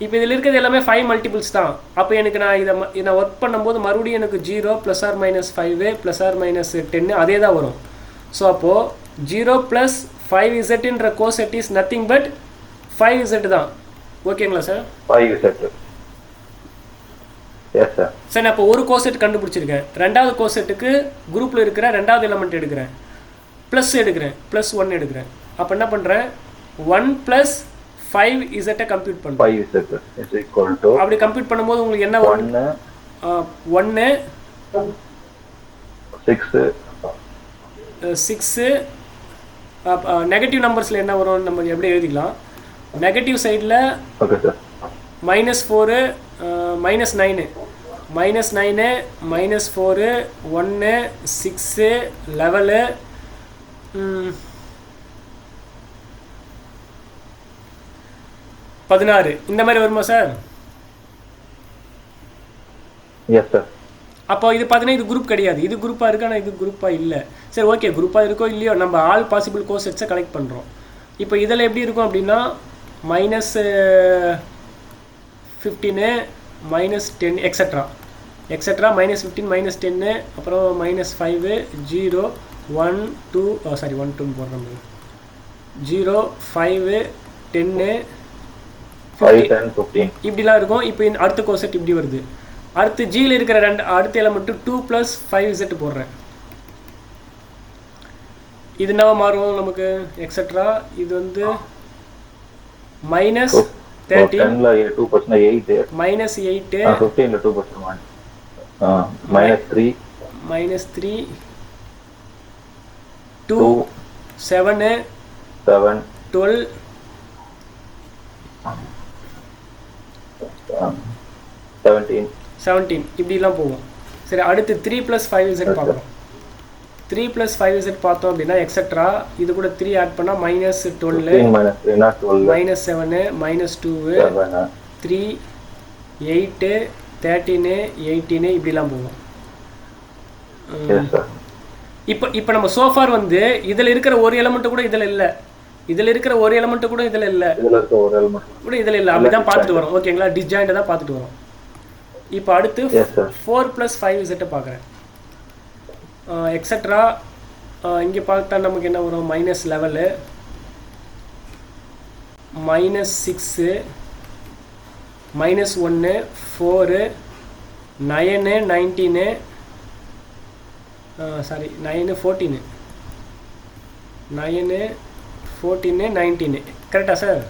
இப்போ இதில் இருக்கிறது எல்லாமே 5 மல்டிபிள்ஸ் தான். அப்போ எனக்கு நான் ஒர்க் பண்ணும்போது மறுபடியும் எனக்கு 0 ± 5 ± 10 அதே தான் வரும். ஸோ அப்போது 0 + 5Zன்ற coset is nothing but 5Z தான். ஓகேங்களா sir? 5Z. Yes sir. Sir நான் இப்போ ஒரு கோசெட் கண்டுபிடிச்சிருக்கேன். ரெண்டாவது கோசெட்டுக்கு குரூப்பில் இருக்கிற ரெண்டாவது எலமெண்ட் எடுக்கிறேன், ப்ளஸ் எடுக்கிறேன், +1 எடுக்கிறேன். அப்போ என்ன பண்ணுறேன், 1 + 5Z கம்ப்யூட் பண்ணுறேன். 5Z is equal to அப்படி கம்ப்யூட் பண்ணும்போது உங்களுக்கு என்ன வரும், 1 6 நெகட்டிவ் நம்பர்ஸில் என்ன வரும் நம்ம எப்படி எழுதிக்கலாம், நெகட்டிவ் சைடில் -4 -9 -9 -4 1 6 11 9 16 இந்த மாதிரி வருமா சார்? Yes sir. அப்போ இது பார்த்தீங்கன்னா இது குரூப் கிடையாது, இது குரூப்பாக இருக்கு, ஆனால் இது குரூப்பாக இல்லை. சரி ஓகே, குரூப்பாக இருக்கோ இல்லையோ நம்ம ஆல் பாசிபிள் கோசெட்ஸை கலெக்ட் பண்ணுறோம். இப்போ இதில் எப்படி இருக்கும் அப்படின்னா -15 -10 எக்ஸட்ரா எக்ஸட்ரா -15 -10 அப்புறம் -5 0 1 2 சாரி 1 2 போடுற மாதிரி 0 5 10 15 இப்படிலாம் இருக்கும். இப்போ அடுத்த கோசெட் இப்படி வருது. அடுத்து ஜியில் இருக்கிற அடுத்த எலமெண்ட் 2 + 5z போடுறேன். இது என்ன மாறும் நமக்கு எக்ஸட்ரா. இது வந்து -13 -8 -3 2 7 12 17 இப்படிலாம் போகும். சரி அடுத்து 3 + 5z பார்க்குறோம். 3 + 5z பார்த்தோம் அப்படின்னா எக்ஸட்ரா இது கூட 3 ஆட் பண்ணால் -12 -7 -2 3 8 13 18 இப்படிலாம் போகும். இப்போ நம்ம சோஃபார் வந்து இதில் இருக்கிற ஒரு எலமெண்ட் கூட இதில் இல்லை, இதில் இருக்கிற ஒரு எலமெண்ட் கூட இதில் இல்லை, கூட இதில் இல்லை, அப்படி தான் பார்த்துட்டு வரோம். ஓகேங்களா, டிஸ்ஜாயிண்டை தான் பார்த்துட்டு வரோம். இப்போ அடுத்து 4 + 5z பார்க்குறேன். எக்ஸட்ரா இங்கே பார்த்தா நமக்கு என்ன வரும் -11 -6 -1 4 9 19 சாரி 9 14 9 14 19 கரெக்டா சார்?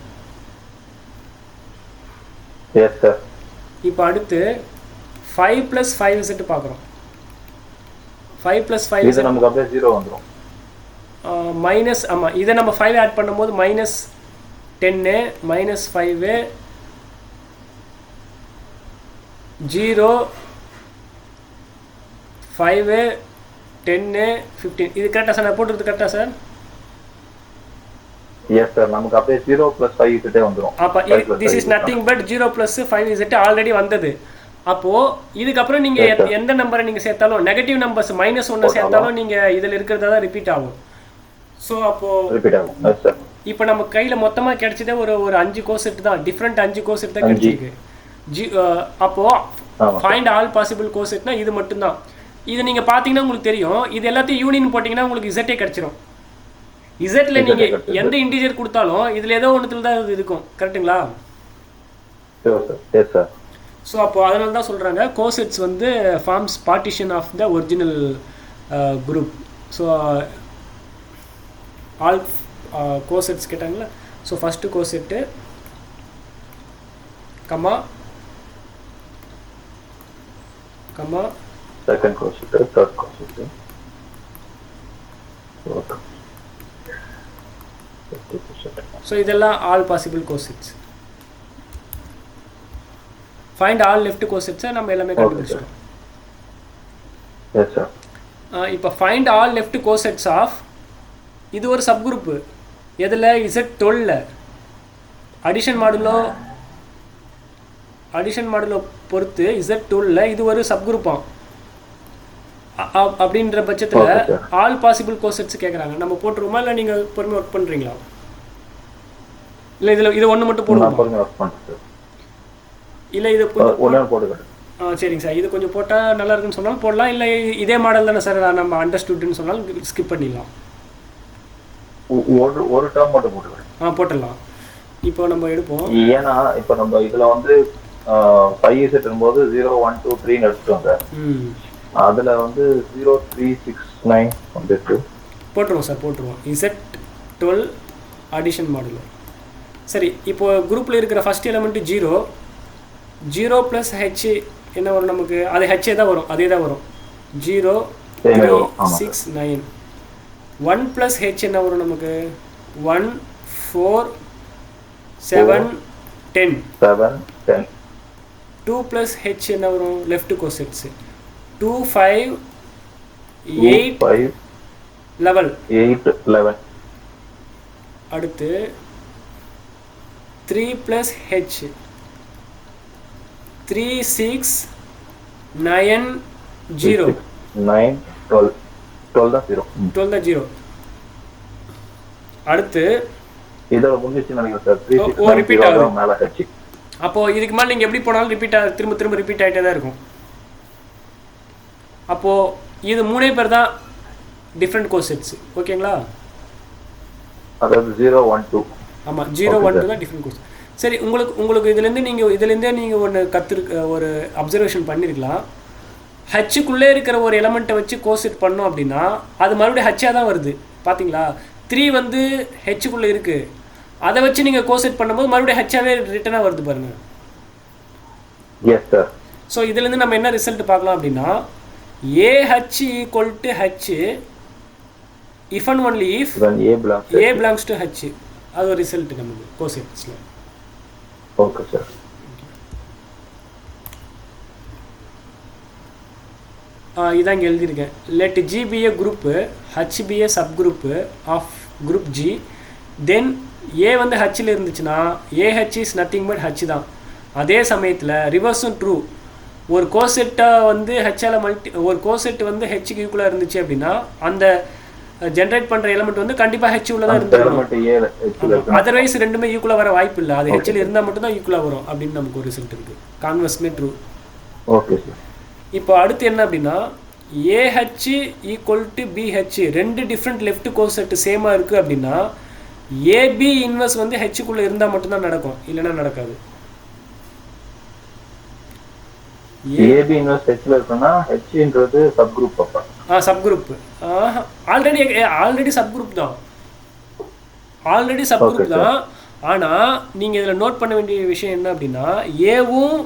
Yes sir. இப்போ அடுத்து 5 + 5z பார்க்குறோம். 5 + 5 இது நமக்கு அப்படியே 0 வந்துரும். மைனஸ் ஆமாம், இதை நம்ம 5 ஆட் பண்ணும்போது -10 -5 0 5 10 15 இது கரெக்டாக சார்? நான் போட்டுறது கரெக்டாக சார்? Yes sir. நமக்கு அப்படியே 0 + 5z வந்துரும். அப்போ this is nothing but 0 + 5z already வந்தது. அப்போது இதுக்கப்புறம் நீங்கள் எந்த நம்பரை நீங்கள் சேர்த்தாலும் நெகட்டிவ் நம்பர்ஸ் -1 சேர்த்தாலும் நீங்கள் இதில் இருக்கிறதா தான் ரிப்பீட் ஆகும். ஸோ அப்போது இப்போ நம்ம கையில் மொத்தமாக கிடைச்சதே ஒரு 5 கோசெட் தான், டிஃப்ரெண்ட் 5 கோசெட் தான் கிடைச்சிருக்கு. அப்போது ஃபைண்ட் ஆல் பாசிபிள் கோசெட்னா இது மட்டும்தான். இது நீங்கள் பார்த்தீங்கன்னா உங்களுக்கு தெரியும், இது எல்லாத்தையும் யூனியன் போட்டிங்கன்னா உங்களுக்கு இசட்டே கிடச்சிரும். இசட்டில் நீங்கள் எந்த இன்டீஜர் கொடுத்தாலும் இதில் ஏதோ ஒன்றுத்துல தான் இது இருக்கும். கரெக்டுங்களா? ஸோ அப்போ அதனால தான் சொல்கிறாங்க கோசெட்ஸ் வந்து forms partition of the original group. So all cosets கேட்டாங்களா? So first coset comma second coset third coset so இதெல்லாம் all possible cosets. Find all left கோசெட்ஸை நம்ம எல்லாமே கண்டுபிடிச்சிட்டோம். இப்போ find all left cosets of இது ஒரு சப் குரூப்பு. எதில்? Z12 அடிஷன் மாடுலோ பொறுத்து Z12 இது ஒரு சப் குரூப்பாக அப்படின்ற பட்சத்தில் ஆல் பாசிபிள் கோசெட்ஸ் கேட்குறாங்க. நம்ம போட்டுருவோமா இல்லை நீங்கள் பொறுமையாக ஒர்க் பண்ணுறீங்களா? இல்லை இது ஒன்று மட்டும் போடுவோம். இல்லை இது சரிங்க சார், இது கொஞ்சம் போட்டால் நல்லா இருக்குன்னு சொன்னாலும் போடலாம், இல்லை இதே மாடல் தானே சார் நம்ம அண்டர்ஸ்டுட்னு சொன்னாலும் ஸ்கிப் பண்ணிடலாம். ஒரு டேர்ம் மட்டும் போட்டுக்கலாம். போட்டுடலாம். இப்போ நம்ம எடுப்போம். ஏன்னா இப்போ நம்ம இதில் வந்து 5z இருக்கும்போது 0 1 2 3 எடுத்துட்டோம் சார். அதில் வந்து 0 3 6 9 வந்துட்டு போட்டுருவோம் சார், போட்டுருவோம். Z12 addition modulo. சரி, இப்போ குரூப்பில் இருக்கிற ஃபஸ்ட் எலிமெண்ட் 0 + h என்ன வரும் நமக்கு? அது ஹெச்சே தான் வரும், அதே தான் வரும். 0 3 6 9 1 + h என்ன வரும் நமக்கு? 1 4 7 10 2 + h என்ன வரும்? லெஃப்ட் கோசெட்ஸ் 2 5 8 11 அடுத்து 3 plus H 3 6 9 0 9 12 12 தான் 0 12 தான் 0. அடுத்து இதோட முடிஞ்சிச்சு நினைக்கிறேன் சார். 3 6 ஓ ரிப்பீட் ஆகுது மேல H. அப்போ இதுக்கு மேலே நீங்கள் எப்படி போனாலும் திரும்ப ரிப்பீட் ஆகிட்டே தான் இருக்கும். அப்போது இது 3 பேர் தான் டிஃப்ரெண்ட் கோர்செட்ஸ். ஓகேங்களா? அதாவது 0 1 2. ஆமாம் 0 1 2 தான் டிஃப்ரெண்ட் கோர்ஸ். சரி, உங்களுக்கு இதுலேருந்தே நீங்கள் ஒரு அப்சர்வேஷன் பண்ணியிருக்கலாம். ஹச்சுக்குள்ளே இருக்கிற ஒரு எலமெண்ட்டை வச்சு கோர்செட் பண்ணோம் அப்படின்னா அது மறுபடியும் ஹச்சாக தான் வருது. பார்த்தீங்களா? 3 வந்து ஹெச்சுக்குள்ளே இருக்குது, அதை வச்சு நீங்கள் கோர்செட் பண்ணும்போது மறுபடியும் ஹச்சாவே ரிட்டனாக வருது பாருங்கள். Yes sir. ஸோ இதுலேருந்து நம்ம என்ன ரிசல்ட் பார்க்கலாம் அப்படின்னா AH equal to H if and only if A belongs to H. அது ஒரு ரிசல்ட் நமக்கு கோசெட்ஸில். Okay sir. இதான் இங்கே எழுதியிருக்கேன். Let G be a group, H be a subgroup of group G, then A வந்து ஹச்சில் இருந்துச்சுன்னா AH is nothing but H தான். அதே சமயத்தில் ரிவர்ஸும் ட்ரூ. ஒரு கோசெட்டாக வந்து ஹெச்சால் ஒரு கோசெட் வந்து ஹெச்சுக்கு ஈக்குவலாக இருந்துச்சு அப்படின்னா அந்த ஜென்ரேட் பண்ணுற எலமெண்ட் வந்து கண்டிப்பாக ஹெச் உள்ள தான் இருந்துருக்கும். அதர்வைஸ் ரெண்டுமே ஈக்குவலாக வர வாய்ப்பு இல்லை. அது ஹெச்சில் இருந்தால் மட்டும்தான் ஈக்குவலாக வரும் அப்படின்னு நமக்கு ஒரு ரிசல்ட் இருக்குது. கான்வர்ஸ்மே ட்ரூ. Okay sir. இப்போ அடுத்து என்ன அப்படின்னா AH ஈக்குவல் டு BH, ரெண்டு டிஃப்ரெண்ட் லெஃப்ட் கோசெட் சேமாக இருக்குது அப்படின்னா AB இன்வெர்ஸ் வந்து ஹெச்சுக்குள்ளே இருந்தால் மட்டும்தான் நடக்கும், இல்லைன்னா நடக்காது. AB இன்வெர்ஸ் H ல இருக்குன்னா H ன்றது சப் குரூப் அப்ப. Sub group already sub group தான். ஆனா நீங்க இதுல நோட் பண்ண வேண்டிய விஷயம் என்ன அப்படின்னா ஏவும்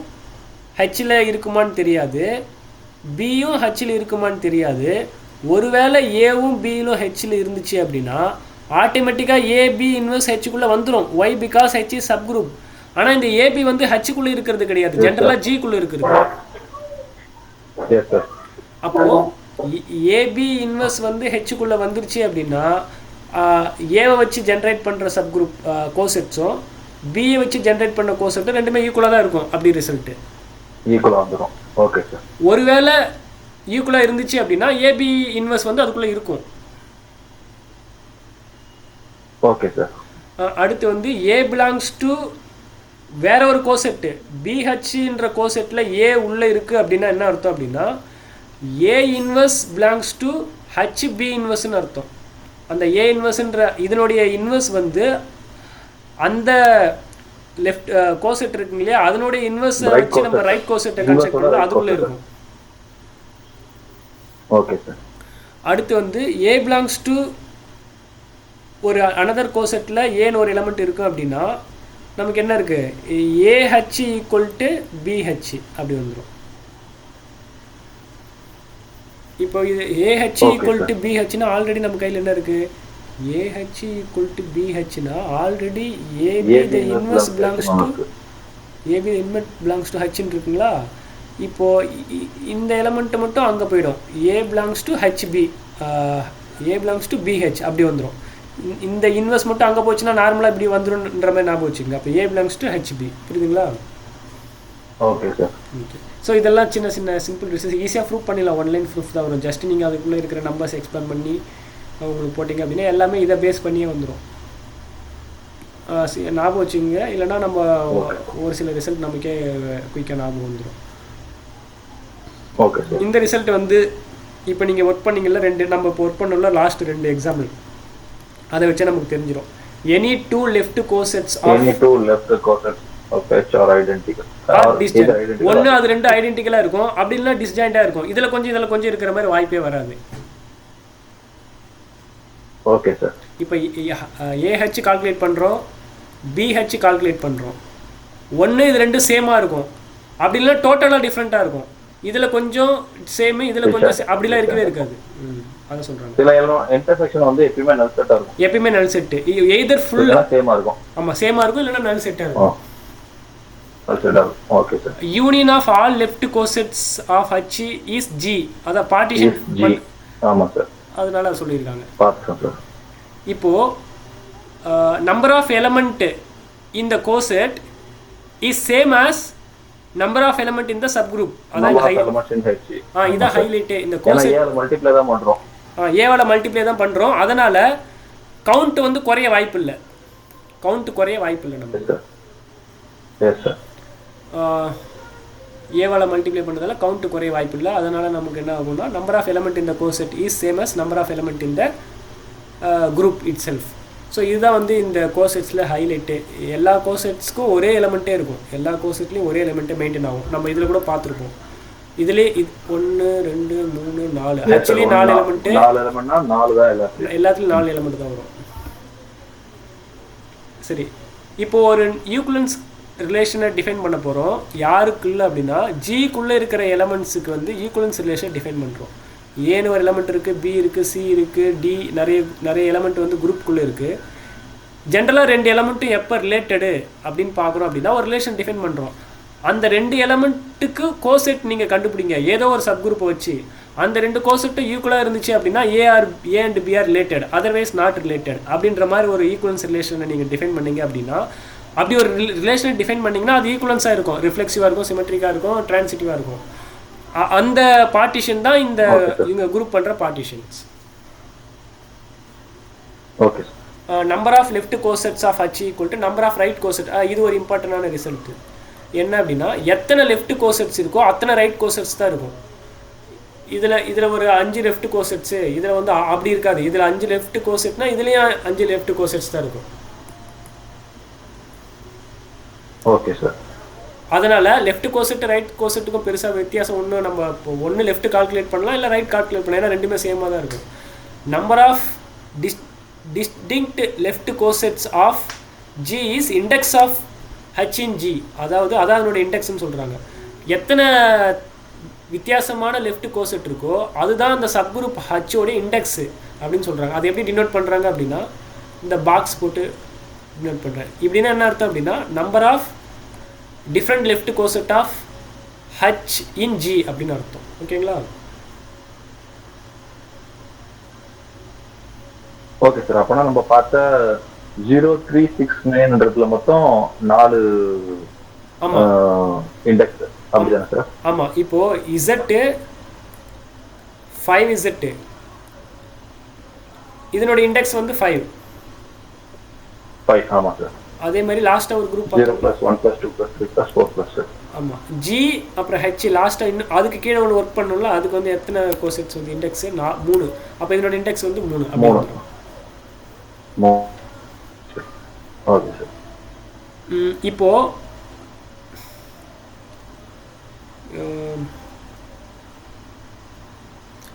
ஹெச்ல இருக்குமான்னு தெரியாது, பியும் ஹெச்ல இருக்குமான்னு தெரியாது. ஒருவேளை ஏவும் பியிலும் ஹெச்ல இருந்துச்சு அப்படின்னா ஆட்டோமேட்டிக்கா ஏபி இன்வெர்ஸ் ஹெச்சுக்குள்ள வந்துடும். Why because H is sub group. ஆனா இந்த ஏபி வந்து ஹெச்சுக்குள்ள இருக்கிறது கிடையாது, ஜென்ரலா ஜிக்குள்ள இருக்கிறது. அப்போ ஏபி இன்வெர்ஸ் வந்து ஹெச்சுக்குள்ள வந்துருச்சு அப்படின்னா ஏவை வச்சு ஜென்ரேட் பண்ற சப் குரூப் கோசெட்ஸும் பியை வச்சு ஜென்ரேட் பண்ண கோசெட்டும் ரெண்டுமே ஈக்குவலா தான் இருக்கும். அப்படி ரிசல்ட் ஈக்குவலா வந்துடும். Okay sir. ஒருவேளை ஈக்குவலா இருந்துச்சு அப்படின்னா ஏபி இன்வெர்ஸ் வந்து அதுக்குள்ள இருக்கும். Okay sir. அடுத்து வந்து ஏ பிலாங்ஸ் டு வேற ஒரு கோசெட்டு பிஹெச்ன்ற கோசெட்டில் ஏ உள்ளே இருக்குது அப்படின்னா என்ன அர்த்தம் அப்படின்னா A inverse belongs to H B இன்வெர்ஸ்னு அர்த்தம். அந்த ஏ இன்வெர்ஸ்ன்ற இதனுடைய இன்வெர்ஸ் வந்து அந்த லெஃப்ட் கோசெட் இருக்குங்க இல்லையா, அதனுடைய இன்வெர்ஸ் வச்சு நம்ம ரைட் கோசெட்டை கன்ஸ்ட்ரக்ட் பண்ணி அதுக்குள்ளே இருக்கும். Okay sir. அடுத்து வந்து ஏ பிலாங்ஸ் டு ஒரு அனதர் கோசெட்டில் ஏன்னு ஒரு எலமெண்ட் இருக்குது அப்படின்னா நமக்கு என்ன இருக்கு, ஏஹெச் ஈக்குவல் டு பிஹெச் அப்படி வந்துடும். இப்போ இது ஏஹெச் ஈக்குவல் டு பிஹெச்னா ஆல்ரெடி நம்ம கையில் என்ன இருக்கு, ஏஹெச் ஈக்குவல் டு பிஹெச்னா already A B the inverse belongs to ஹெச்ன்னு இருக்குங்களா. இப்போ இந்த எலமெண்ட் மட்டும் அங்கே போயிடும், A belongs to H B, A belongs to B H அப்படி வந்துடும். இந்த இன்வெர்ஸ் மட்டும் அங்கே போச்சுன்னா நார்மலாக இப்படி வந்துடும்ன்ற மாதிரி ஞாபகம் வச்சுக்கோங்க. அப்போ ஏ பிலாங்ஸ் டு ஹெச்பி, புரியுதுங்களா? Okay sir. ஓகே. ஸோ இதெல்லாம் சின்ன சின்ன சிம்பிள் ரிசல்ட் ஈஸியாக ப்ரூவ் பண்ணிடலாம். ஒன்லைன் ப்ரூஃப் தான் வரும். ஜஸ்ட் நீங்கள் அதுக்குள்ளே இருக்கிற நம்பர்ஸ் எக்ஸ்பிளைன் பண்ணி உங்களுக்கு போட்டிங்க அப்படின்னா எல்லாமே இதை பேஸ் பண்ணியே வந்துடும். ஞாபகம் வச்சுக்கோங்க, இல்லைனா நம்ம ஒரு சில ரிசல்ட் நமக்கே குயிக்காக ஞாபகம் வந்துடும். ஓகே. இந்த ரிசல்ட் வந்து இப்போ நீங்கள் ஒர்க் பண்ணிங்கல்ல, நம்ம இப்போ ஒர்க் பண்ணல லாஸ்ட் 2 எக்ஸாம்பிள், அதை வச்சு நமக்கு தெரிஞ்சிடும். Any two left cosets of H are identical or disjoint. ஒன்னு அது ரெண்டு ஐடென்டிக்கலா இருக்கும், அப்படி இல்ல டிஸ்ஜாயிண்டா இருக்கும். இதுல கொஞ்சம் இருக்கிற மாதிரி வாய்ப்பே வராது. Okay sir. இப்போ AH கால்குலேட் பண்றோம், BH கால்குலேட் பண்றோம். ஒன்னு இது ரெண்டு சேமா இருக்கும், அப்படி இல்ல டோட்டலா டிஃபரெண்டா இருக்கும். இதுல கொஞ்சம் சேம், இதுல கொஞ்சம் அப்படிலாம் இருக்கவே இருக்காது. அத சொல்றாங்க. சில இன்டர்செக்ஷன் வந்து எப்பவுமே நல் செட்டா இருக்கும். எப்பவுமே நல் செட். எய்தர் ஃபுல்லா சேமா இருக்கும். ஆமா சேமா இருக்கும், இல்லனா நல் செட்டா இருக்கும். Okay sir. Union of all left cosets of H is G. அத பார்ட்டிஷன் G. ஆமா சார். அதனால அத சொல்லிருக்காங்க. பார்த்துங்க சார். இப்போ நம்பர் ஆஃப் எலிமெண்ட் இந்த coset is same as number of element in the sub group. அதான் இதான் ஹைலைட்டே. இந்த கோசெட் ஏவால மல்டிப்ளை தான் பண்ணுறோம். அதனால் கவுண்ட் வந்து குறைய வாய்ப்பு இல்லை. நம்ம ஏவால மல்டிப்ளை பண்ணுறதால கவுண்ட் குறைய வாய்ப்பு இல்லை. அதனால் நமக்கு என்ன ஆகும்னா number of element in the coset is same as number of element in the group itself. So இதுதான் வந்து இந்த கோசெட்ஸில் ஹைலைட்டு. எல்லா கோசெட்ஸ்க்கும் ஒரே எலிமெண்ட்டே இருக்கும். எல்லா கோசெட்லேயும் ஒரே எலிமெண்ட்டே மெயின்டைன் ஆகும். நம்ம இதில் கூட பார்த்துருப்போம். இதுலேயே 1 2 3 4 ஆக்சுவலி 4 எலிமெண்ட்டு. எல்லாத்துலேயும் 4 எலிமெண்ட் தான் வரும். சரி, இப்போது ஒரு ஈக்குவலன்ஸ் ரிலேஷனை டிஃபைன் பண்ண போகிறோம். யாருக்குள்ள அப்படின்னா ஜிக்குள்ளே இருக்கிற எலமெண்ட்ஸுக்கு வந்து ஈக்குவலன்ஸ் ரிலேஷன் டிஃபைன் பண்ணுறோம். ஏன்னு ஒரு எலமெண்ட் இருக்குது, பி இருக்குது, சி இருக்குது, டி, நிறைய எலமெண்ட் வந்து குரூப்புக்குள்ளே இருக்குது. ஜென்ரலாக 2 எலமெண்ட்டும் எப்போ ரிலேட்டடு அப்படின்னு பார்க்குறோம் அப்படின்னா ஒரு ரிலேஷன் டிஃபைன் பண்ணுறோம். அந்த 2 எலமெண்ட்டுக்கு கோசெட் நீங்கள் கண்டுபிடிங்க ஏதோ ஒரு சப் குரூப்பை வச்சு. அந்த 2 கோசெட்டும் ஈக்குவலாக இருந்துச்சு அப்படின்னா A and B are related, otherwise not related அப்படின்ற மாதிரி ஒரு ஈக்குவலன்ஸ் ரிலேஷனை நீங்கள் டிஃபைன் பண்ணீங்க அப்படின்னா, அப்படி ஒரு ரிலேஷனை டிஃபைன் பண்ணிங்கன்னா அது ஈக்குவலன்ஸாக இருக்கும், ரிஃப்ளெக்சிவாக இருக்கும், சிமெட்ரிக்காக இருக்கும், ட்ரான்சிட்டிவாக இருக்கும். அந்த பார்ட்டிஷன் தான் இவங்க குரூப் பண்ணுற பார்ட்டிஷன்ஸ். Okay. Number of left cosets of H equal to number of right coset. இது ஒரு இம்பார்ட்டண்டான ரிசல்ட். என்ன அப்படின்னா எத்தனை லெஃப்ட் கோசெட்ஸ் இருக்கோ அத்தனை ரைட் கோசெட்ஸ் தான் இருக்கும். இதில் ஒரு 5 லெஃப்ட் கோசெட்ஸு, இதில் வந்து அப்படி இருக்காது. இதில் 5 லெஃப்ட் கோசெட்னா இதுலேயும் 5 லெஃப்ட் கோசெட்ஸ் தான் இருக்கும். Okay sir. அதனால் லெஃப்ட் கோசெட் ரைட் கோசெட்டுக்கும் பெருசாக வித்தியாசம் ஒன்று. நம்ம இப்போ ஒன்று லெஃப்ட் கால்குலேட் பண்ணலாம், இல்லை ரைட் கால்குலேட் பண்ணலாம். ஏன்னா ரெண்டுமே சேமாக தான் இருக்கும். Number of distinct left cosets of G is index of H in G. அதாவது அதனோட இண்டெக்ஸ்ன்னு சொல்கிறாங்க. எத்தனை வித்தியாசமான லெஃப்ட் கோசெட் இருக்கோ அதுதான் அந்த சப்குரூப் ஹச்சோட இண்டெக்ஸு அப்படின்னு சொல்கிறாங்க. அது எப்படி டினோட் பண்ணுறாங்க அப்படின்னா இந்த பாக்ஸ் போட்டு டினோட் பண்ணுறாங்க. இப்படின்னா என்ன அர்த்தம் அப்படின்னா number of different left coset of H in G அப்படின்னு அர்த்தம். ஓகேங்களா? Okay sir. அப்போனா நம்ம பார்த்த 0369ன்றதுல மொத்தம் 4 இண்டெக்ஸ் அப்படிதானே சார்? ஆமாம். இப்போது Z 5Z இதனோட இண்டெக்ஸ் வந்து 5. ஆமாம் சார். அதே மாதிரி லாஸ்ட்டாக ஒரு குரூப் 0 + 1 + 2 + 3 + 4 + 6. ஆமாம். G அப்புறம் H லாஸ்ட்டாக இன்னும் அதுக்கு கீழே ஒன்று ஒர்க் பண்ணணும்ல, அதுக்கு வந்து எத்தனை கோசெட்ஸ் வந்து இண்டெக்ஸு 3. அப்போ இதனோட இண்டெக்ஸ் வந்து 3 அப்படின்னு. Okay sir.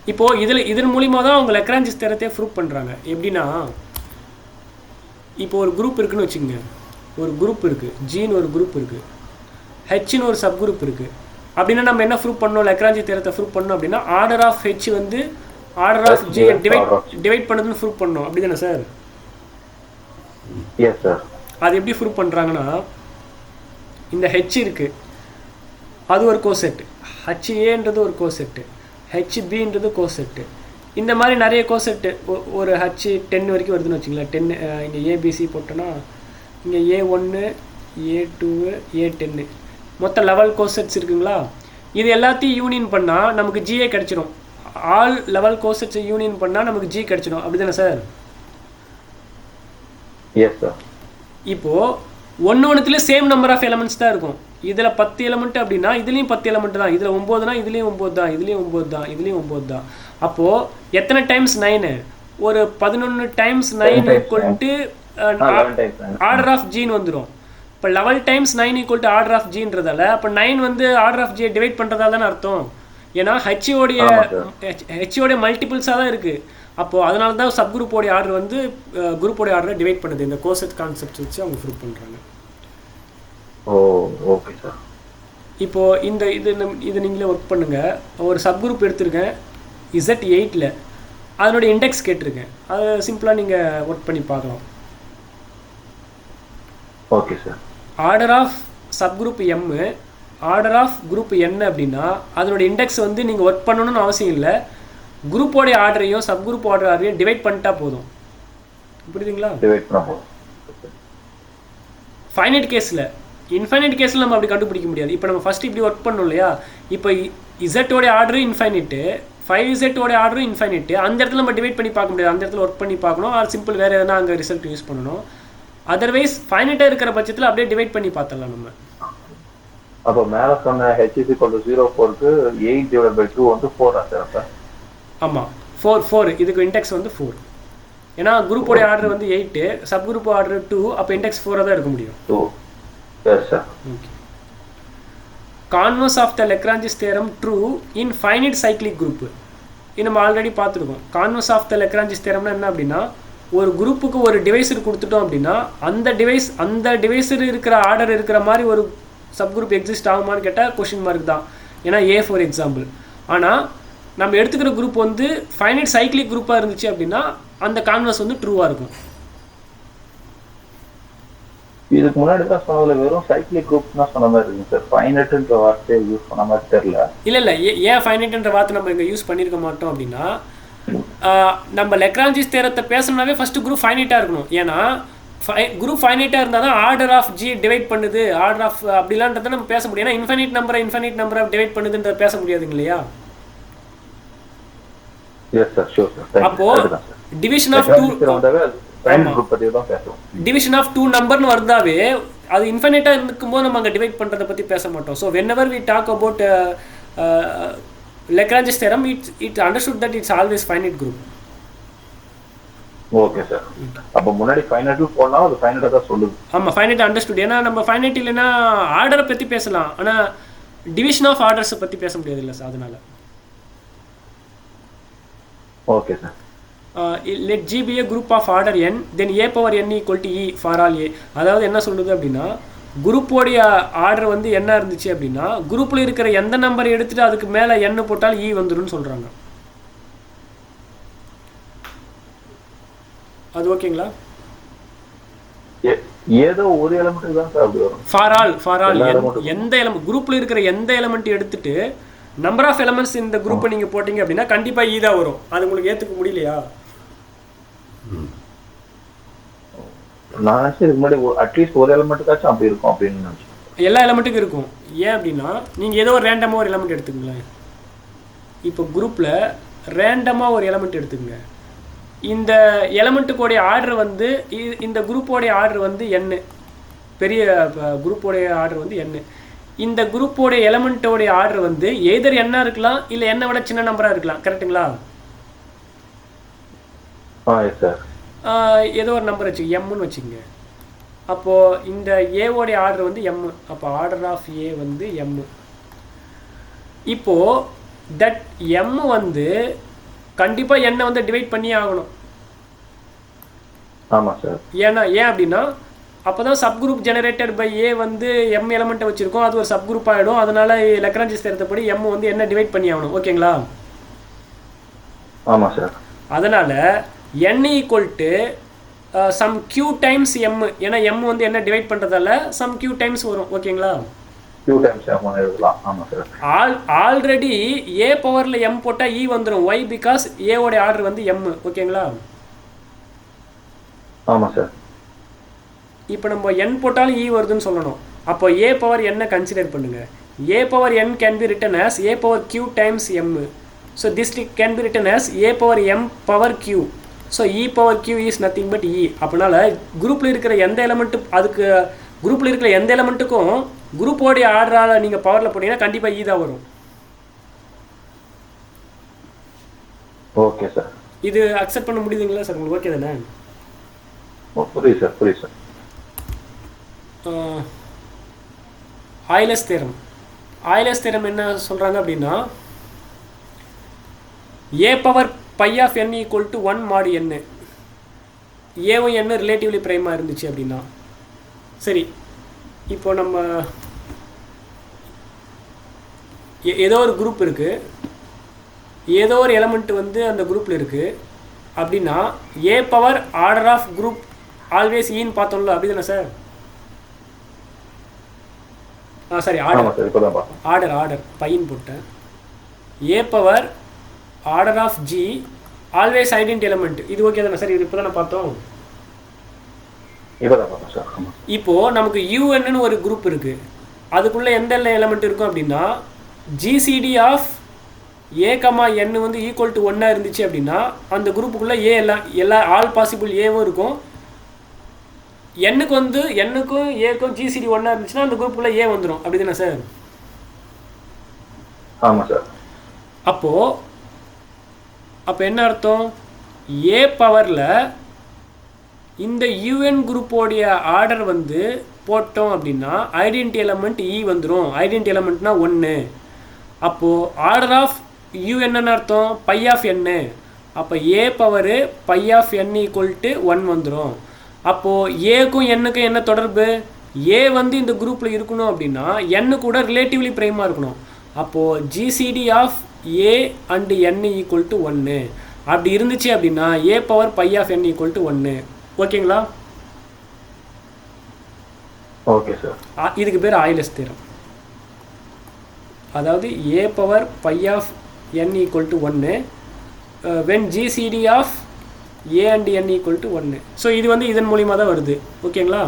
இப்போது இதன் மூலிமா தான் அவங்க லக்ராஞ்சிஸ் தியரத்தை ப்ரூவ் பண்ணுறாங்க. எப்படின்னா இப்போ ஒரு குரூப் இருக்குன்னு வச்சுக்கோங்க. ஒரு குரூப் இருக்குது, ஜின்னு ஒரு குரூப் இருக்குது, ஹெச்னு ஒரு சப் குரூப் இருக்குது. அப்படின்னா நம்ம என்ன ப்ரூவ் பண்ணோம்? லக்ராஞ்சி தியரத்தை ப்ரூவ் பண்ணோம் அப்படின்னா ஆர்டர் ஆஃப் ஹெச் வந்து ஆர்டர் ஆஃப் ஜி டிவைட் பண்ணதுன்னு ப்ரூவ் பண்ணோம். அப்படி தானே சார்? Yes sir. அது எப்படி ப்ரூவ் பண்ணுறாங்கன்னா இந்த ஹெச் இருக்குது, அது ஒரு கோசெட்டு, HAன்றது ஒரு கோசெட்டு, HBன்றது கோசெட்டு. இந்த மாதிரி நிறைய கோசெட்டு ஒரு H10 வரைக்கும் வருதுன்னு வச்சுங்களேன். 10 இங்கே ABC போட்டோன்னா இங்கே A1 A2 A10 மொத்தம் 11 கோசெட்ஸ் இருக்குங்களா? இது எல்லாத்தையும் யூனியன் பண்ணால் நமக்கு GA கிடச்சிடும். ஆல் 11 கோசெட்ஸை யூனியன் பண்ணால் நமக்கு G கிடச்சிடும். அப்படி தானே சார்? Yes sir. இப்போது ஒன்றுத்துலேயும் சேம் நம்பர் ஆஃப் எலமெண்ட்ஸ் தான் இருக்கும். இதில் 10 எலமெண்ட் அப்படின்னா இதுலேயும் 10 எலமெண்ட் தான். இதில் 9னா இதுலேயும் 9 தான், இதுலேயும் 9 தான், இதுலேயும் 9 தான். அப்போது எத்தனை டைம்ஸ் 9? ஒரு 11 times 9 equal to order of ஜின்னு வந்துடும். இப்போ 11 times 9 equal to order of ஜின்றதால அப்போ 9 வந்து ஆர்டர் ஆஃப் ஜியை டிவைட் பண்ணுறதால தானே அர்த்தம். ஏன்னா ஹெச்ஓடைய மல்டிபிள்ஸாக தான் இருக்குது. அப்போது அதனால தான் சப் குரூப்போடைய ஆர்டர் வந்து குரூப்போடைய ஆர்டரை டிவைட் பண்ணுது. இந்த கோசெட் கான்செப்ட் வச்சு அவங்க ப்ரூவ் பண்ணுறாங்க. Okay sir. இப்போது இது நீங்களே ஒர்க் பண்ணுங்கள். ஒரு சப் குரூப் எடுத்திருக்கேன் Z8ல், அதனுடைய இண்டெக்ஸ் கேட்டிருக்கேன். அது சிம்பிளாக நீங்கள் ஒர்க் பண்ணி பார்க்கலாம். Okay sir. Order of sub group M, order of group N அப்படின்னா அதனுடைய இண்டெக்ஸ் வந்து நீங்கள் ஒர்க் பண்ணணும்னு அவசியம் இல்லை. குரூப்போடைய ஆர்டரையும் சப் குரூப் ஆர்டரையும் டிவைட் பண்ணிட்டா போதும். புரியுதுங்களா? ஃபைனைட் கேஸில். இன்ஃபைனைட் கேஸில் நம்ம அப்படி கண்டுபிடிக்க முடியாது. இப்போ நம்ம ஃபஸ்ட்டு இப்படி ஒர்க் பண்ணோம் இல்லையா, இப்போ இசட்டோடைய ஆர்டரு இன்ஃபைனைட்டு, 5z ஆர்டரும் இன்ஃபைனைட்டு, அந்த இடத்துல நம்ம டிவைட் பண்ணி பார்க்க முடியாது. அந்த இடத்துல ஒர்க் பண்ணி பார்க்கணும், ஆர் சிம்பிள் வேறு எதனா அங்கே ரிசல்ட் யூஸ் பண்ணணும். அதர்வைஸ் ஃபைனைட்டாக இருக்கிற பட்சத்தில் அப்படியே டிவைட் பண்ணி பார்த்துடலாம் நம்ம. அப்போ மேலே சொன்ன h is equal to 0,4க்கு 8/2 வந்து 4 சார்? ஆமாம், 4 இதுக்கு இண்டெக்ஸ் வந்து 4. ஏன்னா குரூப்போடைய ஆர்டர் வந்து 8, சப் குரூப் ஆர்டர் 2, அப்போ இண்டெக்ஸ் 4 தான் இருக்க முடியும். Okay. Converse of the Lagrange's theorem true in finite cyclic group. இது நம்ம ஆல்ரெடி பார்த்துருக்கோம். கான்வர்ஸ் ஆஃப் த லெக்ரான்ஜிஸ் தியரம்னா என்ன அப்படின்னா, ஒரு குரூப்புக்கு ஒரு டிவைஸர் கொடுத்துட்டோம் அப்படின்னா அந்த டிவைஸர் இருக்கிற ஆர்டர் இருக்கிற மாதிரி ஒரு சப் குரூப் எக்ஸிஸ்ட் ஆகுமான்னு கேட்டால் கொஷின் மார்க் தான். ஏன்னா A ஃபார் எக்ஸாம்பிள். ஆனால் நம்ம எடுத்துக்கிற குரூப் வந்து ஃபைனைட் சைக்ளிக் குரூப்பாக இருந்துச்சு அப்படின்னா அந்த கான்வர்ஸ் வந்து ட்ரூவாக இருக்கும். இதுக்கு முன்னாடி தான் சொன்னதுல வெறும் சைக்ளிக் குரூப் தான் சொன்ன மாதிரி இருக்கு சார். ஃபைனைட்ன்ற வார்த்தையை யூஸ் பண்ண மாதிரி தெரியல. இல்லை ஏன் ஃபைனைட்ன்ற வார்த்தை நம்ம இங்கே யூஸ் பண்ணியிருக்க மாட்டோம் அப்படின்னா, நம்ம லெக்ரான்ஜிஸ் தியரத்தை பேசணும்னாவே ஃபஸ்ட்டு குரூப் ஃபைனைட்டாக இருக்கணும். ஏன்னா குரூப் ஃபைனைட்டாக இருந்தால் தான் ஆர்டர் ஆஃப் ஜி டிவைட் பண்ணுது, ஆர்டர் ஆஃப் அப்படிலான்றதை நம்ம பேச முடியும். ஏன்னா இன்ஃபைனைட் நம்பரை டிவைட் பண்ணுதுன்றத பேச முடியாதுங்க இல்லையா. அப்போ டிவிஷன் ஆஃப் 2 நம்பர்னு வருதாவே அது இன்ஃபைனைட்டாக இருக்கும்போது நம்ம அங்கே டிவைட் பண்ணுறதை பற்றி பேச மாட்டோம். So whenever we talk about Lagrange's theorem, it understood that it's always finite group. Okay sir. அப்ப முன்னாடி ஃபைனைட் போடலாம், அது ஃபைனைட்டா தான் சொல்லுது. ஆமா, ஃபைனைட் அண்டர்ஸ்டுட். ஏன்னா நம்ம ஃபைனைட் இல்லைன்னா ஆர்டரை பற்றி பேசலாம், ஆனால் டிவிஷன் ஆஃப் ஆர்டர்ஸை பற்றி பேச முடியாது இல்லை சார். அதனால okay sir. let G be a group of order n, then a power n equal to e for all a. அதாவது என்ன சொல்லுது அப்படின்னா, குரூப்போடைய ஆர்டர் வந்து என்ன இருந்துச்சு அப்படின்னா, குரூப்பில் இருக்கிற எந்த நம்பரை எடுத்துட்டு அதுக்கு மேலே n போட்டால் e வந்துடும் சொல்கிறாங்க. அது ஓகேங்களா? ஏதோ ஒரு எலிமெண்ட் தான் சார் அப்படி வரும். ஃபார் ஆல் எந்த எலிமெண்ட் குரூப்பில் இருக்கிற எந்த எலிமெண்ட் எடுத்துட்டு நம்பர் ஆஃப் எலிமெண்ட்ஸ் இந்த குரூப்பை நீங்கள் போட்டிங்க அப்படின்னா கண்டிப்பாக ஈ தான் வரும். அது உங்களுக்கு ஏற்றுக்க முடியலையா? நான் இதுக்கு முன்னாடி அட்லீஸ்ட் ஒரு எலிமெண்ட்டுக்காச்சும் அப்படி இருக்கும் அப்படின்னு நினச்சேன். எல்லா எலிமெண்ட்டுக்கும் இருக்கும். ஏன் அப்படின்னா, நீங்கள் ஏதோ ஒரு ரேண்டமாக ஒரு எலிமெண்ட் எடுத்துக்கங்களேன். இப்போ குரூப்பில் ரேண்டமாக ஒரு எலிமெண்ட் எடுத்துக்கங்க. இந்த எலிமெண்ட்டுக்கோடைய ஆர்டர் வந்து இந்த குரூப்போடைய ஆர்டர் வந்து n, பெரிய குரூப்போடைய ஆர்டர் வந்து n. இந்த குரூப்போடைய எலிமெண்ட்டோடைய ஆர்டர் வந்து எதர் என்ன இருக்கலாம், இல்லை என்ன விட சின்ன நம்பராக இருக்கலாம். கரெக்டுங்களா? ஏதோ ஒரு நம்பர் வச்சு எம்னு வச்சுக்கோங்க. அப்போது இந்த ஏவோடைய ஆர்டர் வந்து எம். அப்போ ஆர்டர் ஆஃப் ஏ வந்து எம். இப்போது தட் எம் வந்து கண்டிப்பாக என்ன வந்து டிவைட் பண்ணி ஆகணும். ஆமாம் சார். ஏன் அப்படின்னா அப்போ தான் சப் குரூப் ஜெனரேட்டட் பை ஏ வந்து எம் எலிமெண்ட்டை வச்சுருக்கோம், அது ஒரு சப் குரூப் ஆகிடும். அதனால் லெக்ரான்ஜிஸ் தேற்றப்படி எம் வந்து என்ன டிவைட் பண்ணி ஆகணும். ஓகேங்களா? ஆமாம் சார். அதனால் n equal to some q times M. ஏன்னா எம் வந்து என்ன டிவைட் பண்ணுறதால சம் q டைம்ஸ் வரும். ஓகேங்களா? ஆல்ரெடி ஏ பவரில் எம் போட்டால் இ வந்துடும். ஒய் பிகாஸ் ஏவோடைய ஆர்டர் வந்து எம். ஓகேங்களா? ஆமாம் சார். இப்போ நம்ம n போட்டாலும் இ வருதுன்னு சொல்லணும். அப்போ ஏ பவர் என்ன கன்சிடர் பண்ணுங்க. A power n can be written as A power q times M. So this can be written as A power m power q. So E power q is nothing but E. அப்படினால குரூப்பில் இருக்கிற எந்த element அதுக்கு குரூப்பில் இருக்கிற எந்த எலிமெண்ட்டுக்கும் குரூப்போடைய ஆர்டரால் நீங்கள் பவரில் போட்டிங்கன்னா கண்டிப்பாக இ தான் வரும். Okay sir. இது அக்செப்ட் பண்ண முடியுதுங்களா சார்? உங்களுக்கு ஓகே தானே? புரியுது சார், புரியுது சார். ஆய்லர்ஸ் தேரம் என்ன சொல்கிறாங்க அப்படின்னா, A power pi of n equal to 1 mod n. ஏவும் n ரிலேட்டிவ்லி ப்ரைமாக இருந்துச்சு அப்படின்னா சரி. இப்போ நம்ம ஏதோ ஒரு குரூப் இருக்குது, ஏதோ ஒரு எலிமெண்ட் வந்து அந்த குரூப்பில் இருக்குது அப்படின்னா A power order of group always ஈன்னு பார்த்தோம்ல, அப்படி தானே சார்? சரி, ஆர்டர் பையன் போட்டேன். A power order of G always identity element. இது ஓகே தானே சார்? இது இப்போ தானே பார்த்தோம். இப்போ நமக்கு யூஎன்னு ஒரு குரூப் இருக்கு, அதுக்குள்ள எந்த எலிமெண்ட் இருக்கும் அப்படின்னா ஜிசிடி ஆஃப் ஏ கமா என் வந்து ஈக்குவல் டு 1 இருந்துச்சு அப்படின்னா அந்த குரூப்புக்குள்ள ஏ எல்லா ஆல் பாசிபிள் ஏவும் இருக்கும். என்னுக்கும் ஏக்கும் ஜிசிடி 1 இருந்துச்சுன்னா அந்த குரூப்புக்குள்ள ஏ வந்துடும். அப்படி தானே சார்? ஆமாம் சார். அப்போ என்ன அர்த்தம்? ஏ பவரில் இந்த யூஎன் குரூப்போடைய ஆர்டர் வந்து போட்டோம் அப்படின்னா ஐடென்டி எலமெண்ட் இ வந்துடும். ஐடென்டி எலமெண்ட்னா 1. அப்போது ஆர்டர் ஆஃப் யூஎன்னு அர்த்தம் பை ஆஃப் என்னு. அப்போ A power pi of N equal to 1 வந்துடும். அப்போது ஏக்கும் எண்ணுக்கும் என்ன தொடர்பு? ஏ வந்து இந்த குரூப்பில் இருக்கணும் அப்படின்னா என்னு கூட ரிலேட்டிவ்லி ப்ரைமாக இருக்கணும். அப்போது GCD of A and N equal to 1 அப்படி இருந்துச்சு அப்படின்னா A power pi of N equal to 1. ஓகேங்களா? Okay sir. இதுக்கு பேர் ஆயிலர்ஸ் தியரம். அதாவது A power pi of N equal to 1 when GCD of A and N equal to 1. So இது வந்து இதன் மூலியமாக தான் வருது. ஓகேங்களா?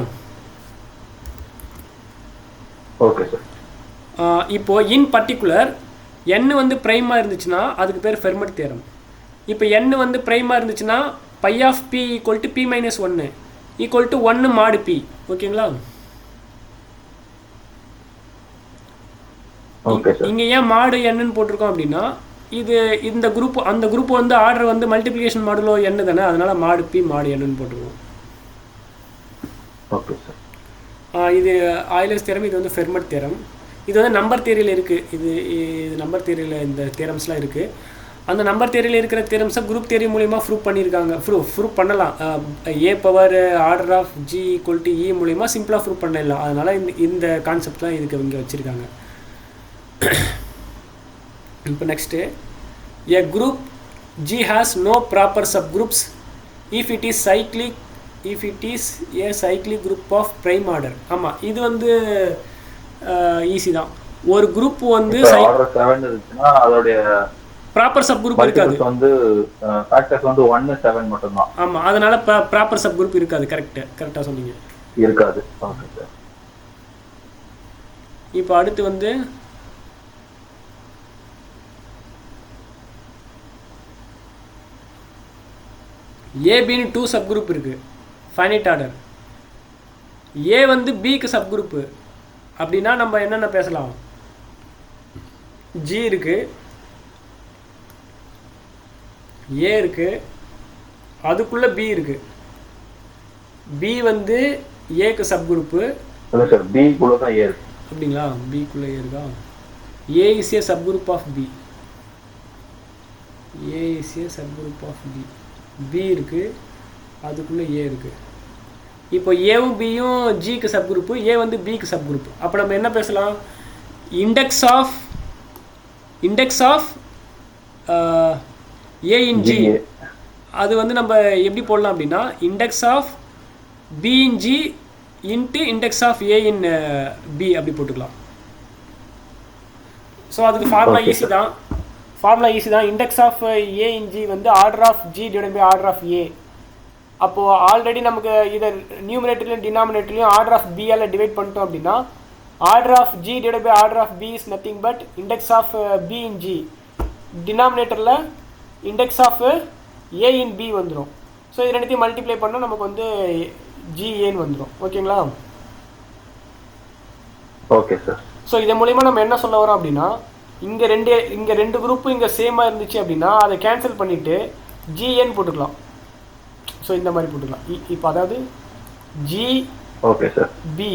Okay sir. இப்போது இன் பர்டிகுலர் என் வந்து ப்ரைமாக இருந்துச்சுன்னா அதுக்கு பேர் ஃபெர்மட் தியரம். இப்போ என் வந்து ப்ரைமாக இருந்துச்சுன்னா phi of P equal to P minus 1 equal to 1 mod B. ஓகேங்களா? இங்கே ஏன் மாடு என்னன்னு போட்டிருக்கோம் அப்படின்னா இந்த குரூப் அந்த குரூப் வந்து ஆர்டர் வந்து மல்டிப்ளிகேஷன் மாடுலோ என்ன தானே, அதனால மாடு பி மாடு என்னன்னு போட்டிருக்கோம். Okay sir. இது ஆயிலர்ஸ் தியரம். இது வந்து ஃபெர்மட் தியரம். இது வந்து நம்பர் தியரியில் இருக்குது. இது நம்பர் தியரியில் இந்த தியரம்ஸ்லாம் இருக்குது. அந்த நம்பர் தியரியில் இருக்கிற தியரம்ஸை குரூப் தியரி மூலிமா ப்ரூவ் பண்ணியிருக்காங்க. ப்ரூவ் பண்ணலாம். A power order of G equal to E மூலிமா சிம்பிளாக ப்ரூவ் பண்ணிடலாம். அதனால் இந்த கான்செப்ட்லாம் இதுக்கு இங்கே வச்சுருக்காங்க. இப்போ next, a group G has no proper subgroups if it is a cyclic group of prime order. ஆமாம், இது வந்து ஈஸி தான். ஒரு குரூப் வந்து ஆர்டர் 7 இருந்துச்சுன்னா அதோட ப்ராப்பர் சப் குரூப் இருக்காது. வந்து ஃபேக்டர்ஸ் வந்து 1 7 மட்டும் தான். ஆமாம், அதனால ப்ராப்பர் சப் குரூப் இருக்காது. கரெக்டாக சொன்னீங்க. இருக்காது. Okay sir. இப்போ அடுத்து வந்து ஏபின்னு 2 சப் குரூப் இருக்குது. Finite order. ஏ வந்து பிக்கு சப் குரூப்பு அப்படின்னா நம்ம என்னென்ன பேசலாம்? ஜி இருக்கு, ஏ இருக்கு, அதுக்குள்ள பி இருக்கு. பி வந்து ஏக்கு சப் குரூப்பு. பி குள்ள தான் ஏ இருக்கு. அப்படிங்களா? பி குள்ள ஏ இருக்கா? A is a subgroup of B. A is a subgroup of B. B இருக்கு, அதுக்குள்ள ஏ இருக்கு. இப்போ ஏவும் பியும் ஜிக்கு சப் குரூப்பு, ஏ வந்து பிக்கு சப் குரூப். அப்போ நம்ம என்ன பேசலாம்? Index of A in G. அது வந்து நம்ம எப்படி போடலாம் அப்படின்னா index of B in G into index of A in B அப்படி போட்டுக்கலாம். ஸோ அதுக்கு ஃபார்முலா ஈஸி தான். Index of A in G வந்து order of G divide by order of A. அப்போது ஆல்ரெடி நமக்கு இதை நியூமரேட்டர்லையும் டினாமினேட்டர்லையும் ஆர்டர் ஆஃப் பியால் டிவைட் பண்ணிட்டோம் அப்படின்னா order of G divide by order of B is nothing but index of B in G. டினாமினேட்டரில் index of A in B வந்துடும். ஸோ இது ரெண்டுத்தையும் மல்டிப்ளை பண்ணால் நமக்கு வந்து ஜிஏன்னு வந்துடும். ஓகேங்களா? Okay sir. ஸோ இதன் மூலிமா நம்ம என்ன சொல்ல வரோம் அப்படின்னா இங்கே ரெண்டு குரூப்பு இங்கே சேமாக இருந்துச்சு அப்படின்னா அதை கேன்சல் பண்ணிவிட்டு ஜிஏன்னு போட்டுக்கலாம். ஸோ இந்த மாதிரி போட்டுக்கலாம். இப்போ அதாவது G okay sir P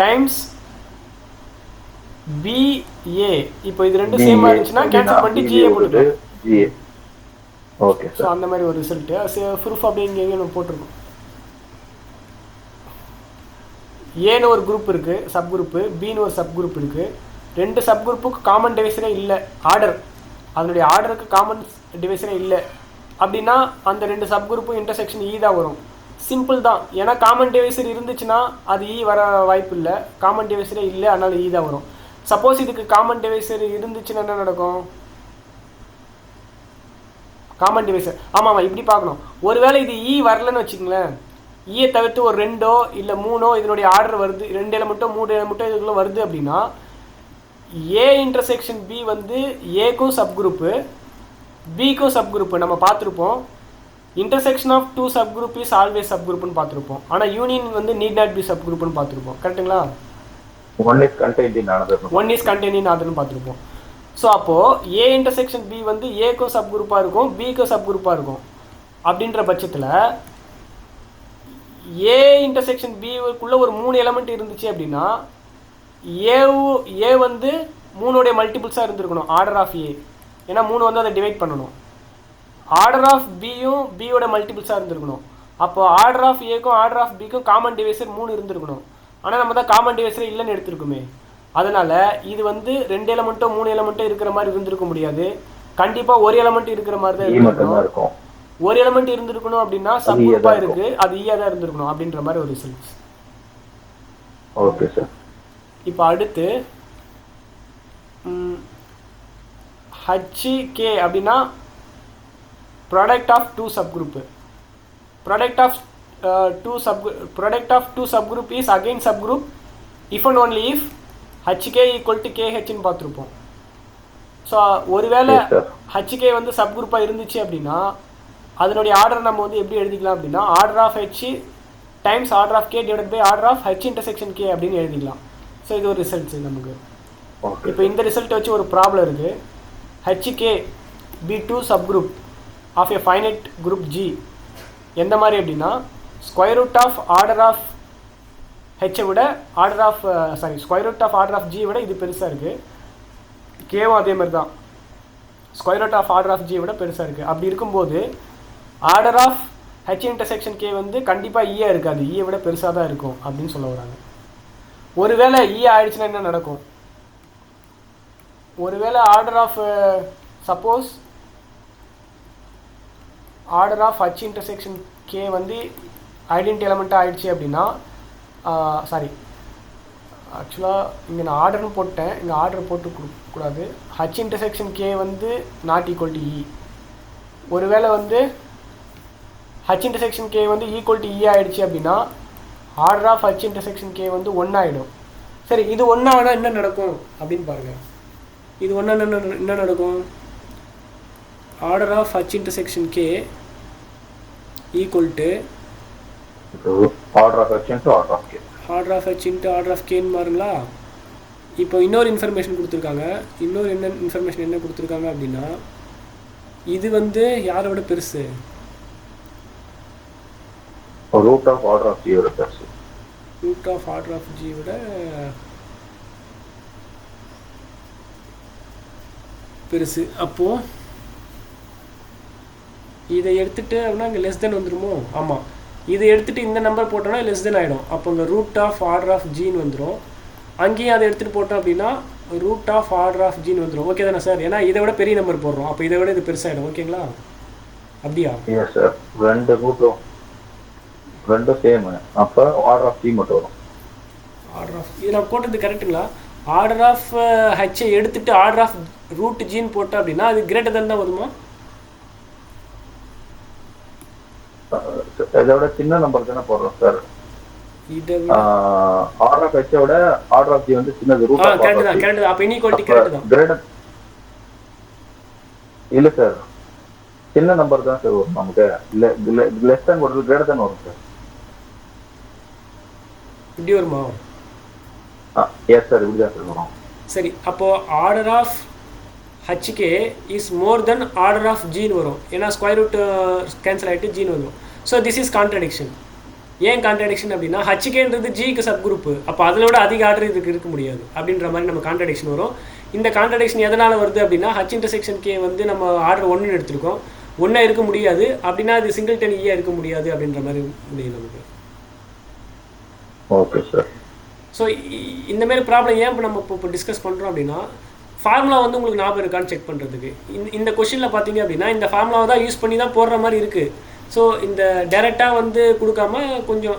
times BA. இப்போ இது ரெண்டு சேமாக இருந்துச்சுன்னா கேன்சல் பண்ணிட்டு ஜிஏ போட்டுக்கலாம். ஓகே ஸோ அந்த மாதிரி ஒரு ரிசல்ட்டு ப்ரூஃப் அப்படியே இங்கே நம்ம போட்டிருக்கோம். ஏன்னு ஒரு குரூப் இருக்குது, சப் குரூப்பு, பின்னு ஒரு சப் குரூப் இருக்குது. ரெண்டு சப் குரூப்புக்கு காமன் டிவைஸரே இல்லை. அதனுடைய ஆர்டருக்கு காமன் டிவைஸரே இல்லை அப்படின்னா அந்த ரெண்டு சப் குரூப்பும் இன்டர்செக்ஷன் ஈ தான் வரும். சிம்பிள் தான். ஏன்னா காமன் டிவைஸர் இருந்துச்சுன்னா அது ஈ வர வாய்ப்பு இல்லை. காமன் டிவைஸரே இல்லை, அதனால் ஈ தான் வரும். சப்போஸ் இதுக்கு காமன் டிவைஸர் இருந்துச்சுன்னா என்ன நடக்கும்? காமன் டிவைஸர் ஆமாம் இப்படி பார்க்கணும். ஒருவேளை இது ஈ வரலன்னு வச்சுங்களேன், ஈயை தவிர்த்து ஒரு 2 இல்லை 3 இதனுடைய ஆர்டர் வருது, 2 எலிமெண்ட்டோ 3 எலிமெண்ட்டோ இதுக்குள்ளே வருது அப்படின்னா ஏ இன்டர்செக்ஷன் பி வந்து ஏக்கும் சப்குரூப்பு பிக்கும் சப்குரூப்பு நம்ம பார்த்துருப்போம். Intersection of 2 subgroup is always சப்குரூப்னு பார்த்துருப்போம். ஆனால் யூனியன் வந்து நீட் நாட் பி சப்குரூப்னு பார்த்துருப்போம். கரெக்டுங்களா? ஒன் இஸ் கண்டெய்ன்ட் இன் அதர்னு பார்த்துருப்போம். ஸோ அப்போது ஏ இன்டர்செக்ஷன் பி வந்து ஏக்கும் சப்குரூப்பாக இருக்கும், பிக்கும் சப்குரூப்பாக இருக்கும். அப்படின்ற பட்சத்தில் ஏ இன்டர்செக்ஷன் பிக்குள்ளே ஒரு 3 எலிமெண்ட் இருந்துச்சு அப்படின்னா ஏ வந்து 3 மல்டிபிள்ஸாக இருந்திருக்கணும் ஆர்டர் ஆஃப் ஏ. ஏன்னா 3 வந்து அதை டிவைட் பண்ணணும். ஆர்டர் ஆஃப் பியும் பியோட மல்டிபிள்ஸாக இருந்திருக்கணும். அப்போ ஆர்டர் ஆஃப் ஏக்கும் ஆர்டர் ஆஃப் பிக்கும் காமன் டிவைசர் 3 இருந்திருக்கணும். ஆனால் நம்ம தான் காமன் டிவைசர் இல்லைன்னு எடுத்திருக்குமே. அதனால் இது வந்து 2 எலிமெண்ட்டோ 3 எலிமெண்ட்டோ இருக்கிற மாதிரி இருந்திருக்க முடியாது. கண்டிப்பாக ஒரு எலிமெண்ட் இருக்கிற மாதிரி தான் இருந்திருக்கணும். ஒரு எலிமெண்ட் இருந்திருக்கணும் அப்படின்னா சப்குரூப்பாக இருக்குது, அது ஈயாக தான் இருந்திருக்கணும் அப்படின்ற மாதிரி ஒரு ரிசல்ட்ஸ். Okay sir. இப்போ அடுத்து ஹச்கே அப்படின்னா product of 2 subgroup. Product of 2 subgroup is again subgroup if and only if HK equal to கேஹெச்னு பார்த்துருப்போம். ஸோ ஒருவேளை ஹச்கே வந்து சப்குரூப்பாக இருந்துச்சு அப்படின்னா அதனுடைய ஆர்டர் நம்ம வந்து எப்படி எழுதிக்கலாம் அப்படின்னா order of H times order of K divide by order of H intersection K அப்படின்னு எழுதிக்கலாம். ஸோ இது ஒரு ரிசல்ட்ஸ் நமக்கு. இப்போ இந்த ரிசல்ட்டை வச்சு ஒரு ப்ராப்ளம் இருக்குது. HK be 2 subgroup of a finite group G எந்த மாதிரி அப்படின்னா square root of order of ஹெச்சை விட order of square root of order of G விட இது பெருசாக இருக்குது. கேவும் அதே மாதிரி தான் square root of order of G விட பெருசாக இருக்குது. அப்படி இருக்கும்போது order of H intersection K வந்து கண்டிப்பாக ஈயாக இருக்காது, ஈயை விட பெருசாக தான் இருக்கும் அப்படின்னு சொல்ல வராங்க. ஒருவேளை ஈ ஆயிடுச்சுன்னா என்ன நடக்கும்? ஒருவேளை order of suppose order of H intersection K வந்து ஐடென்டி எலமெண்ட்டாக ஆயிடுச்சு அப்படின்னா ஆக்சுவலாக இங்கே நான் ஆர்டர்னு போட்டேன், இங்கே ஆர்டர் போட்டு கொடுக்கக்கூடாது. ஹச் இன்டர்செக்ஷன் கே வந்து நாட் ஈக்குவல் டு இ. ஒருவேளை வந்து ஹச் இன்டர்செக்ஷன் கே வந்து ஈக்குவல் டு இ ஆகிடுச்சு அப்படின்னா order of H intersection K வந்து 1 ஆகிடும். சரி, இது 1 ஆனால் என்ன நடக்கும் அப்படின்னு பாருங்கள். இது 1 என்ன நடக்கும்? Order of H intersection K equal to order of H into order of K. Order of H into order of கேன்னு பாருங்களா. இப்போ இன்னொரு இன்ஃபர்மேஷன் கொடுத்துருக்காங்க. இன்னொரு இன்ஃபர்மேஷன் என்ன கொடுத்துருக்காங்க அப்படின்னா இது வந்து யாரை விட பெருசு? Root of order of G விட பெருசு. Root of order of G விட பெருசு. அப்போது இதை எடுத்துகிட்டு அப்படின்னா இங்கே லெஸ் தென் வந்துடுமோ? ஆமாம், இதை எடுத்துகிட்டு இந்த நம்பர் போட்டோம்னா லெஸ் தென் ஆகிடும். அப்போ இங்கே ரூட் ஆஃப் ஆர்டர் ஆஃப் ஜின்னு வந்துடும். அங்கேயும் அதை எடுத்துகிட்டு போட்டோம் அப்படின்னா ரூட் ஆஃப் ஆர்டர் ஆஃப் ஜின்னு வந்துடும். ஓகே தானே சார்? ஏன்னா இதை விட பெரிய நம்பர் போடுறோம், அப்போ இதை விட இது பெருசாகிடும். ஓகேங்களா? அப்படியா? Yes sir. ரெண்டு சேம். அப்போ ஆர்டர் ஆஃப் ஜி மட்டும் வரும். ஆர்டர் ஆஃப் இது நான் போட்டது கரெக்டுங்களா? ஆர்டர் ஆஃப் ஹெச்சை எடுத்துகிட்டு ஆர்டர் ஆஃப் ரூட் ஜின்னு போட்டோம் அப்படின்னா அது கிரேட்டர் தென் தான் வருமா? இதோட சின்ன நம்பர் தானே போடுறோம் சார். ஆர்டர் ஆஃப் ஹெச் விட ஆர்டர் ஆஃப் ஜி வந்து சின்னது. ரூட் ஆஃப் கரெக்ட் தான், கரெக்ட் தான். அப்ப இன்இக்வாலிட்டி கரெக்ட் தான். கிரேட்டர் இல்ல சார், சின்ன நம்பர் தான் சார் வரும் நமக்கு. லெஸ் தென் வருது, கிரேட்டர் தென் வரும் சார். இப்படி வருமா? எஸ் சார், இப்படி தான் சார் வரும். சரி, அப்போ order of HK is more than order of G வரும். ஏன்னா ஸ்கொயர் ரூட் கேன்சல் ஆகிட்டு ஜீன் வரும். So this is contradiction. ஏன் கான்ட்ரடிக்ஷன் அப்படின்னா ஹச்கேன்றது ஜிக்கு சப் குரூப்பு, அப்போ அதிலோட அதிக ஆர்டர் இதுக்கு இருக்க முடியாது அப்படின்ற மாதிரி நம்ம கான்ட்ரடிக்ஷன் வரும். இந்த கான்ட்ரடிக்ஷன் எதனால் வருது அப்படின்னா ஹச் இன்டர்செக்ஷன் கே வந்து நம்ம ஆர்டர் 1 எடுத்திருக்கோம், 1 இருக்க முடியாது அப்படின்னா அது சிங்கிள்டன் ஈயாக இருக்க முடியாது அப்படின்ற மாதிரி முடியும் நமக்கு. Okay sir. ஸோ இந்தமாரி ப்ராப்ளம் ஏன் இப்போ நம்ம இப்போ டிஸ்கஸ் பண்ணுறோம் அப்படின்னா ஃபார்முலா வந்து உங்களுக்கு ஞாபகம் இருக்கான்னு செக் பண்ணுறதுக்கு. இந்த கொஷினில் பார்த்தீங்க அப்படின்னா இந்த ஃபார்முலாவை தான் யூஸ் பண்ணி தான் போடுற மாதிரி இருக்குது. ஸோ இந்த டைரெக்டாக வந்து கொடுக்காம கொஞ்சம்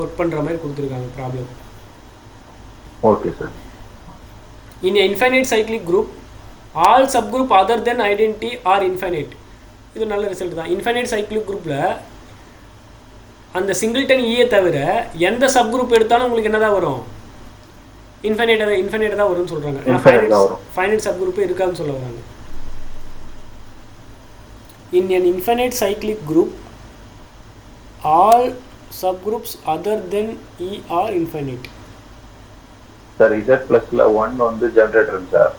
ஒர்க் பண்ணுற மாதிரி கொடுத்துருக்காங்க ப்ராப்ளம். Okay sir. இன் infinite cyclic group all sub group other தென் ஐடென்டிட்டி ஆர் இன்ஃபைனைட். இது நல்ல ரிசல்ட் தான். இன்ஃபைனைட் சைக்ளிக் குரூப்பில் அந்த சிங்கிள்டன் ஈயை தவிர எந்த சப் குரூப் எடுத்தாலும் உங்களுக்கு என்ன தான் வரும்? இன்ஃபைனைட் தான் வரும்னு சொல்கிறாங்க. ஃபைனைட் சப் குரூப்பே இருக்காதுன்னு சொல்ல வராங்க. இன் an infinite cyclic group all subgroups other than E are infinite. Sir Z +ல 1 வந்து ஜெனரேட்டர் சார்,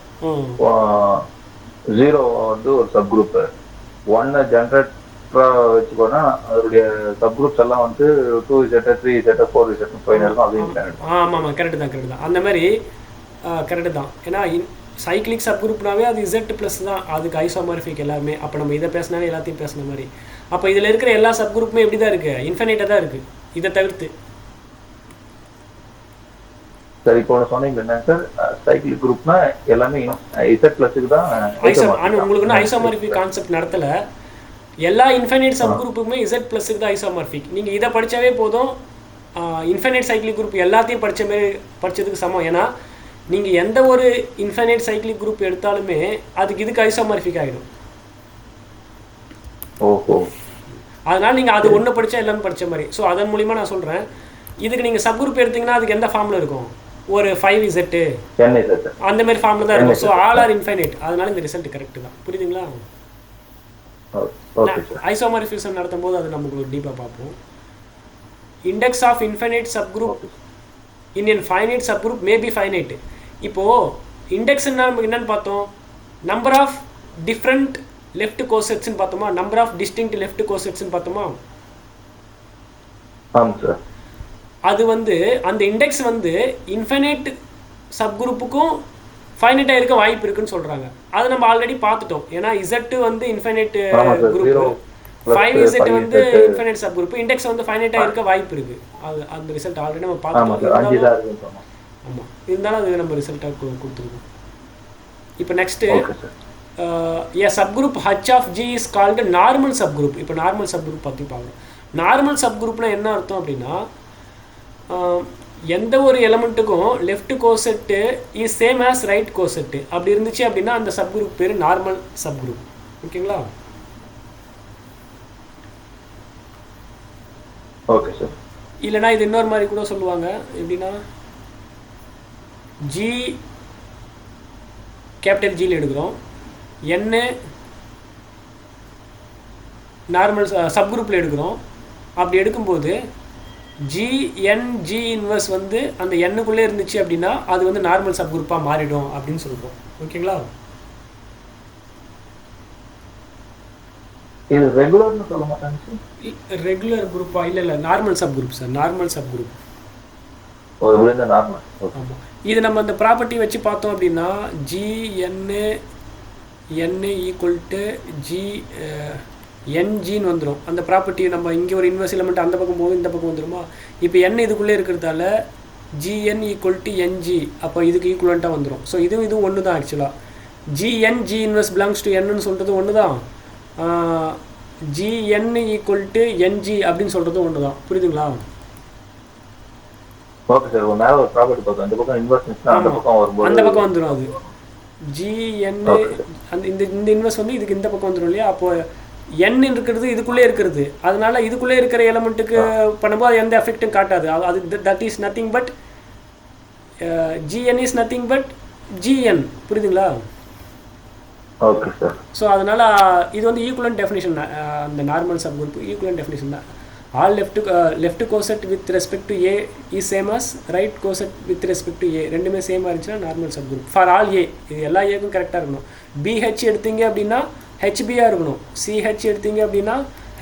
0 வந்து ஒரு சப் குரூப். 1 ஜெனரேட்டரா வச்சுக்கோனா அதோடைய சப் குரூப்ஸ் எல்லாம் வந்து 2Z 3Z 4Z 5 இருக்கும். அது இன்ஃபைனைட். ஆமாம், கரெக்டு தான். அந்த மாதிரி கரெக்டு தான். ஏன்னா சைக்கிளிக் சப் குரூப்னாவே அது Z+ தான், அதுக்கு ஐசோமார்பிக் எல்லாமே. அப்போ நம்ம இதை பேசினாவே எல்லாத்தையும் பேசின மாதிரி. அப்போ இதில் இருக்கிற எல்லா சப் குரூப்புமே எப்படி தான் இருக்குது? இன்ஃபைனைட்டாக தான் இருக்குது, இதை தவிர்த்து. சார் இப்போ சொன்னீங்க என்ன சார், சைக்கிளிக் குரூப்னா எல்லாமே Z+ தான். ஆனால் உங்களுக்கு இன்னும் ஐசோமார்பிக் கான்செப்ட் நடத்தலை. எல்லா இன்ஃபைனைட் சப் குரூப்புக்குமே Z+ தான் ஐசோமார்பிக். நீங்கள் இதை படித்தாவே போதும், இன்ஃபைனைட் சைக்கிளிக் குரூப் எல்லாத்தையும் படித்ததுக்கு சமம். ஏன்னா நீங்கள் எந்த ஒரு இன்ஃபைனைட் சைக்கிளிக் குரூப் எடுத்தாலுமே அதுக்கு இதுக்கு ஐசோமார்பிக் ஆகிடும். ஓஹோ. அதனால் நீங்கள் அது ஒன்று படித்தா எல்லாமே படித்த மாதிரி. ஸோ அதன் மூலிமா நான் சொல்கிறேன், இதுக்கு நீங்கள் சப் குரூப் எடுத்திங்கன்னா அதுக்கு எந்த ஃபார்மில் இருக்கும்? ஒரு 5Z அந்த மாதிரி ஃபார்மில் தான் இருக்கும். So all are infinite. அதனால இந்த ரிசல்ட் கரெக்டு தான். புரியுதுங்களா? ஐசோமார்பிசம் நடத்தும் போது அது நமக்கு ஒரு டீப்பாக பார்ப்போம். Index of infinite subgroup in an finite subgroup may be finite. இப்போது இண்டெக்ஸ்னா நமக்கு என்னென்னு பார்த்தோம்? நம்பர் ஆஃப் டிஃப்ரெண்ட் லெஃப்ட் கோசெட்ஸ்ன்னு பார்த்தோமா, நம்பர் ஆஃப் டிஸ்டிங்க்ட் லெஃப்ட் கோசெட்ஸ்ன்னு பார்த்தோமா. அது வந்து அந்த இண்டெக்ஸ் வந்து இன்ஃபைனைட் சப் குரூப்புக்கும் ஃபைனைட்டாக இருக்க வாய்ப்பு இருக்குன்னு சொல்கிறாங்க. அதை நம்ம ஆல்ரெடி பார்த்துட்டோம். ஏன்னா Z வந்து இன்ஃபைனைட் குரூப், 5Z வந்து இன்ஃபைனைட் சப் குரூப், இண்டெக்ஸ் வந்து ஃபைனைட்டாக இருக்க வாய்ப்பு இருக்குது. அது அந்த ரிசல்ட் ஆல்ரெடி நம்ம பார்த்துட்டோம். ஆமாம், இருந்தாலும் அது நம்ம ரிசல்ட்டாக கொடுத்துருக்கோம். இப்போ next a subgroup H of G is called normal sub group. இப்போ நார்மல் சப் குரூப் பற்றி பார்க்கணும். நார்மல் சப் குரூப்னா என்ன அர்த்தம் அப்படின்னா, எந்த ஒரு எலமெண்ட்டுக்கும் left coset is same as right coset அப்படி இருந்துச்சு அப்படின்னா அந்த சப் குரூப் பேர் நார்மல் சப் குரூப். ஓகேங்களா? Okay sir. இல்லைனா இது இன்னொரு மாதிரி கூட சொல்லுவாங்க. எப்படின்னா G கேபிட்டல் Gயில் எடுக்கிறோம், N நார்மல் சப் குரூப்பில் எடுக்கிறோம். அப்படி எடுக்கும்போது GNG இன்வர்ஸ் வந்து அந்த எண்ணுக்குள்ளே இருந்துச்சு அப்படின்னா அது வந்து நார்மல் சப் குரூப்பாக மாறிடும் அப்படின்னு சொல்லுவோம். ஓகேங்களா? இது ரெகுலர்னு சொல்ல மாட்டாங்க. ரெகுலர் குரூப்பா? இல்லை, normal sub group sir, normal sub group. ஆமாம். இது நம்ம அந்த ப்ராப்பர்ட்டி வச்சு பார்த்தோம் அப்படின்னா GN ஈக்குவல் டு NGன்னு வந்துடும். அந்த ப்ராப்பர்ட்டி நம்ம இங்கே ஒரு இன்வெர்ஸ் எலிமெண்ட் அந்த பக்கம் போகும், இந்த பக்கம் வந்துடுமா. இப்போ N இதுக்குள்ளே இருக்கிறதால GN ஈக்குவல் டு NG, அப்போ இதுக்கு ஈக்குவலண்ட்டாக வந்துடும். ஸோ இதுவும் ஒன்று தான். ஆக்சுவலாக G இன்வெர்ஸ் பிலாங்ஸ் டு Nன்னு சொல்கிறது ஒன்று தான், GN ஈக்குவல் டு NG அப்படின்னு சொல்கிறது ஒன்று தான். புரியுதுங்களா? Okay sir. ஒரு மேலே ஒரு ப்ராப்பர்ட்டி பார்த்தோம், அந்த பக்கம் இன்வெர்ஸ் அந்த பக்கம் வரும்போது அந்த பக்கம் வந்துடும். அது GN அந்த இந்த இன்வெர்ஸ் வந்து இதுக்கு இந்த பக்கம் வந்துடும் இல்லையா. அப்போ N இருக்கிறது இதுக்குள்ளே இருக்கிறது, அதனால இதுக்குள்ளே இருக்கிற எலமெண்ட்டுக்கு பண்ணும்போது அது எந்த எஃபெக்ட்டும் காட்டாது. அது that is nothing but GN is nothing but GN. புரியுதுங்களா? Okay sir. ஸோ அதனால் இது வந்து ஈக்குவலன்ட் டெஃபினிஷன். அந்த normal subgroup equivalent definition தான். All left coset with respect to A is same as right coset with respect to A. ரெண்டுமே சேமாக இருந்துச்சுன்னா normal subgroup. For all A, இது எல்லா ஏக்கும் கரெக்டாக இருக்கணும். BH எடுத்தீங்க அப்படின்னா HBயாக இருக்கணும், CH எடுத்தீங்க அப்படின்னா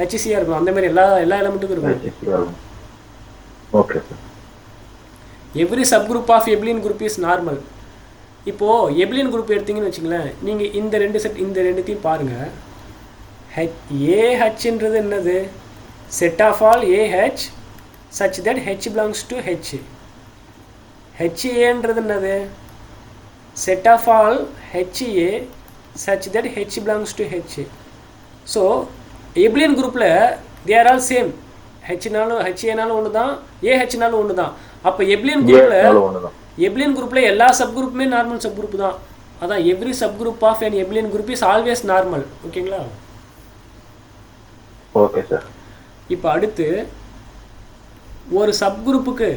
HCயாக இருக்கணும். அந்த மாதிரி எல்லா எலமெண்ட்டுக்கும் இருக்கணும். Okay sir. Every subgroup of abelian group is normal. இப்போது எப்லின் குரூப் எடுத்தீங்கன்னு வச்சுங்களேன், நீங்கள் இந்த ரெண்டுத்தையும் பாருங்கள். AHன்றது என்னது? Set of all AH such that H belongs to H. HAன்றது என்னது? செட் ஆஃப் ஆல் HA such that H belongs to H. So Abelian குரூப்பில் they are all same. HAனாலும் ஒன்று தான், AHனாலும் ஒன்று தான். அப்போ Abelian குரூப்பில் எல்லா சப் குரூப்புமே நார்மல் சப் குரூப் தான். அதான் every subgroup of an Abelian group is always normal. ஓகேங்களா? Okay sir. இப்போ அடுத்து ஒரு சப் குரூப்புக்கு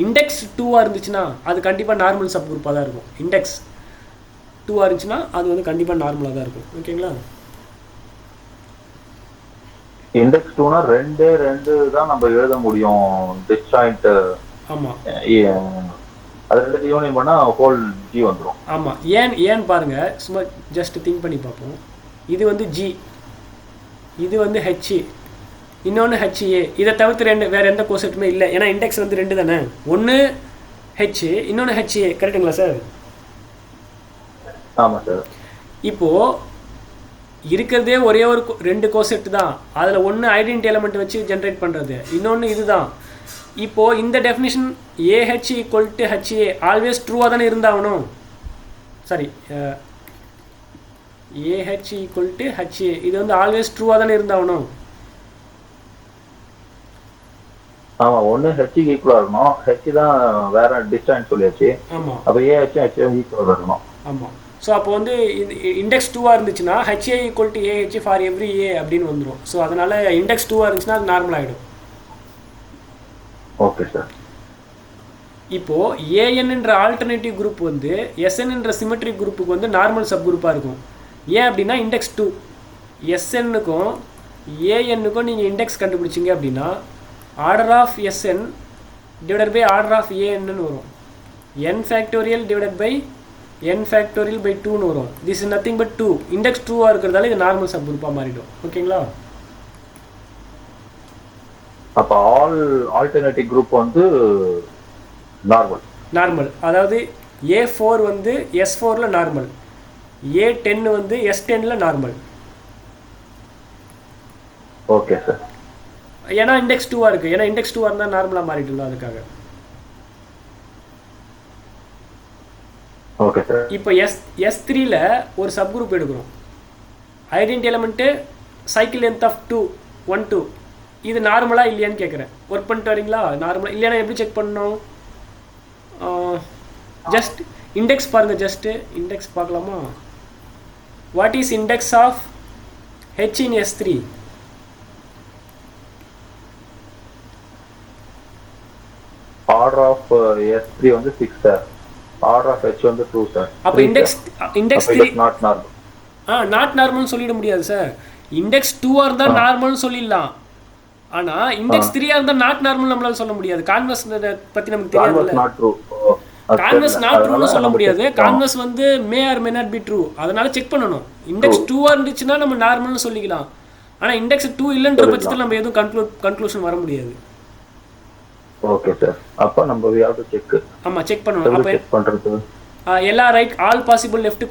இண்டெக்ஸ் 2 இருந்துச்சுன்னா அது கண்டிப்பாக நார்மல் சப் குரூப்பாக தான் இருக்கும். இண்டெக்ஸ் 2 இருந்துச்சுன்னா அது வந்து கண்டிப்பாக நார்மலாக தான் இருக்கும். ஓகேங்களா? இண்டெக்ஸ் 2னா ரெண்டு தான் நம்ம எழுத முடியும். டிஸ்ஜாயிண்ட். ஆமா, அது ரெண்டு யூனியன் பண்ணா ஹோல் ஜி வந்துரும். ஆமா. ஏன் பாருங்க, சும்மா ஜஸ்ட் திங்க் பண்ணி பார்ப்போம். இது வந்து ஜி, இது வந்து ஹெச், இன்னொன்று ஹெச்ஏ. இதை தவிர்த்து வேறு எந்த கோசெட்டுமே இல்லை. ஏன்னா இண்டெக்ஸ் வந்து 2 தானே. ஒன்று ஹெச், இன்னொன்று ஹெச்ஏ. கரெக்டுங்களா சார்? ஆமாம் சார். இப்போது இருக்கிறதே ஒரே ஒரு 2 கோசெட்டு தான். அதில் ஒன்று ஐடென்டி எலமெண்ட் வச்சு ஜென்ரேட் பண்ணுறது, இன்னொன்று இதுதான். இப்போது இந்த definition AH equal to HA always ட்ரூவாக தானே இருந்தாகணும். Sorry, AH equal to HA இது வந்து ஆல்வேஸ் ட்ரூவாக தானே இருந்தாகணும். ஆமாம், ஒன்று ஹெச்சுக்கு ஈக்குவலாக இருக்கணும். ஹெச் தான் வேற டிஸ்டன்ஸ் சொல்லியாச்சு. ஆமாம், அப்போ ஏஹெச் ஹெச்ஏ ஈக்குவலாக இருக்கணும். ஆமாம். ஸோ அப்போ வந்து இண்டெக்ஸ் 2 இருந்துச்சுன்னா HA equal to AH for every A அப்படின்னு வந்துடும். ஸோ அதனால் இண்டெக்ஸ் 2 இருந்துச்சுன்னா அது நார்மல் ஆகிடும். Okay sir. இப்போது ஏஎன்ன்ற ஆல்டர்னேட்டிவ் குரூப் வந்து எஸ்என்ன்ற சிமெட்ரிக் குரூப்புக்கு வந்து நார்மல் சப் குரூப்பாக இருக்கும். ஏன் அப்படின்னா இண்டெக்ஸ் 2 எஸ்என்னுக்கும் ஏஎன்னுக்கும் நீங்கள் இண்டெக்ஸ் கண்டுபிடிச்சிங்க அப்படின்னா order of SN divided by order of ஏஎன்னு வரும். N factorial divided by n factorial by 2ன்னு வரும். This is nothing but 2. Index 2 இருக்கிறதால இது நார்மல் சப் குரூப்பாக மாறிடும். ஓகேங்களா? அப்போ ஆல்டர்னேட்டிவ் குரூப் வந்து நார்மல். அதாவது A4 வந்து S4ல் நார்மல், A10 வந்து S10ல் நார்மல். Okay sir. ஏன்னா இண்டெக்ஸ் 2 இருக்குது. ஏன்னா இண்டெக்ஸ் 2 இருந்தால் நார்மலாக மாறிட்டு அதுக்காக. Okay sir. இப்போ S3ல் ஒரு சப் குரூப் எடுக்கிறோம். Identity element cycle length of 2 1 2. இது நார்மலாக இல்லையான்னு கேட்குறேன். ஒர்க் பண்ணிட்டு வரீங்களா? நார்மலாக இல்லைன்னா எப்படி செக் பண்ணணும்? ஜஸ்ட் இண்டெக்ஸ் பாருங்கள். ஜஸ்ட்டு இண்டெக்ஸ் பார்க்கலாமா? What is index of H in S3? Order of S3 வந்து 6 சார். ஆர்டர் ஆஃப் H வந்து 2 சார். அப்போ இண்டெக்ஸ் 3 நாட் நார்மல். நாட் நார்மல்னு சொல்லிட முடியாது சார். இண்டெக்ஸ் 2 இருந்தால் நார்மல்னு சொல்லிடலாம். ஆனால் இண்டெக்ஸ் 3 இருந்தால் நாட் நார்மல் நம்மளால சொல்ல முடியாது. கான்வர்ஸ் பற்றி நமக்கு தெரியாது. கான்வர்ஸ் நாட் ட்ரூன்னு சொல்ல முடியாது. கான்வர்ஸ் வந்து மே R may not be true. அதனால செக் பண்ணணும். இண்டெக்ஸ் 2 இருந்துச்சுன்னா நம்ம நார்மல்னு சொல்லிக்கலாம். ஆனால் இண்டெக்ஸ் 2 இல்லைன்ற பட்சத்தில் நம்ம எதுவும் கன்க்ளூஷன் வர முடியாது. Okay sir. அப்போ நம்ம we have to check. ஆமாம், செக் பண்ணணும். அப்போ செக் பண்ணுறது எல்லா ஆல் பாசிபிள் லெஃப்ட்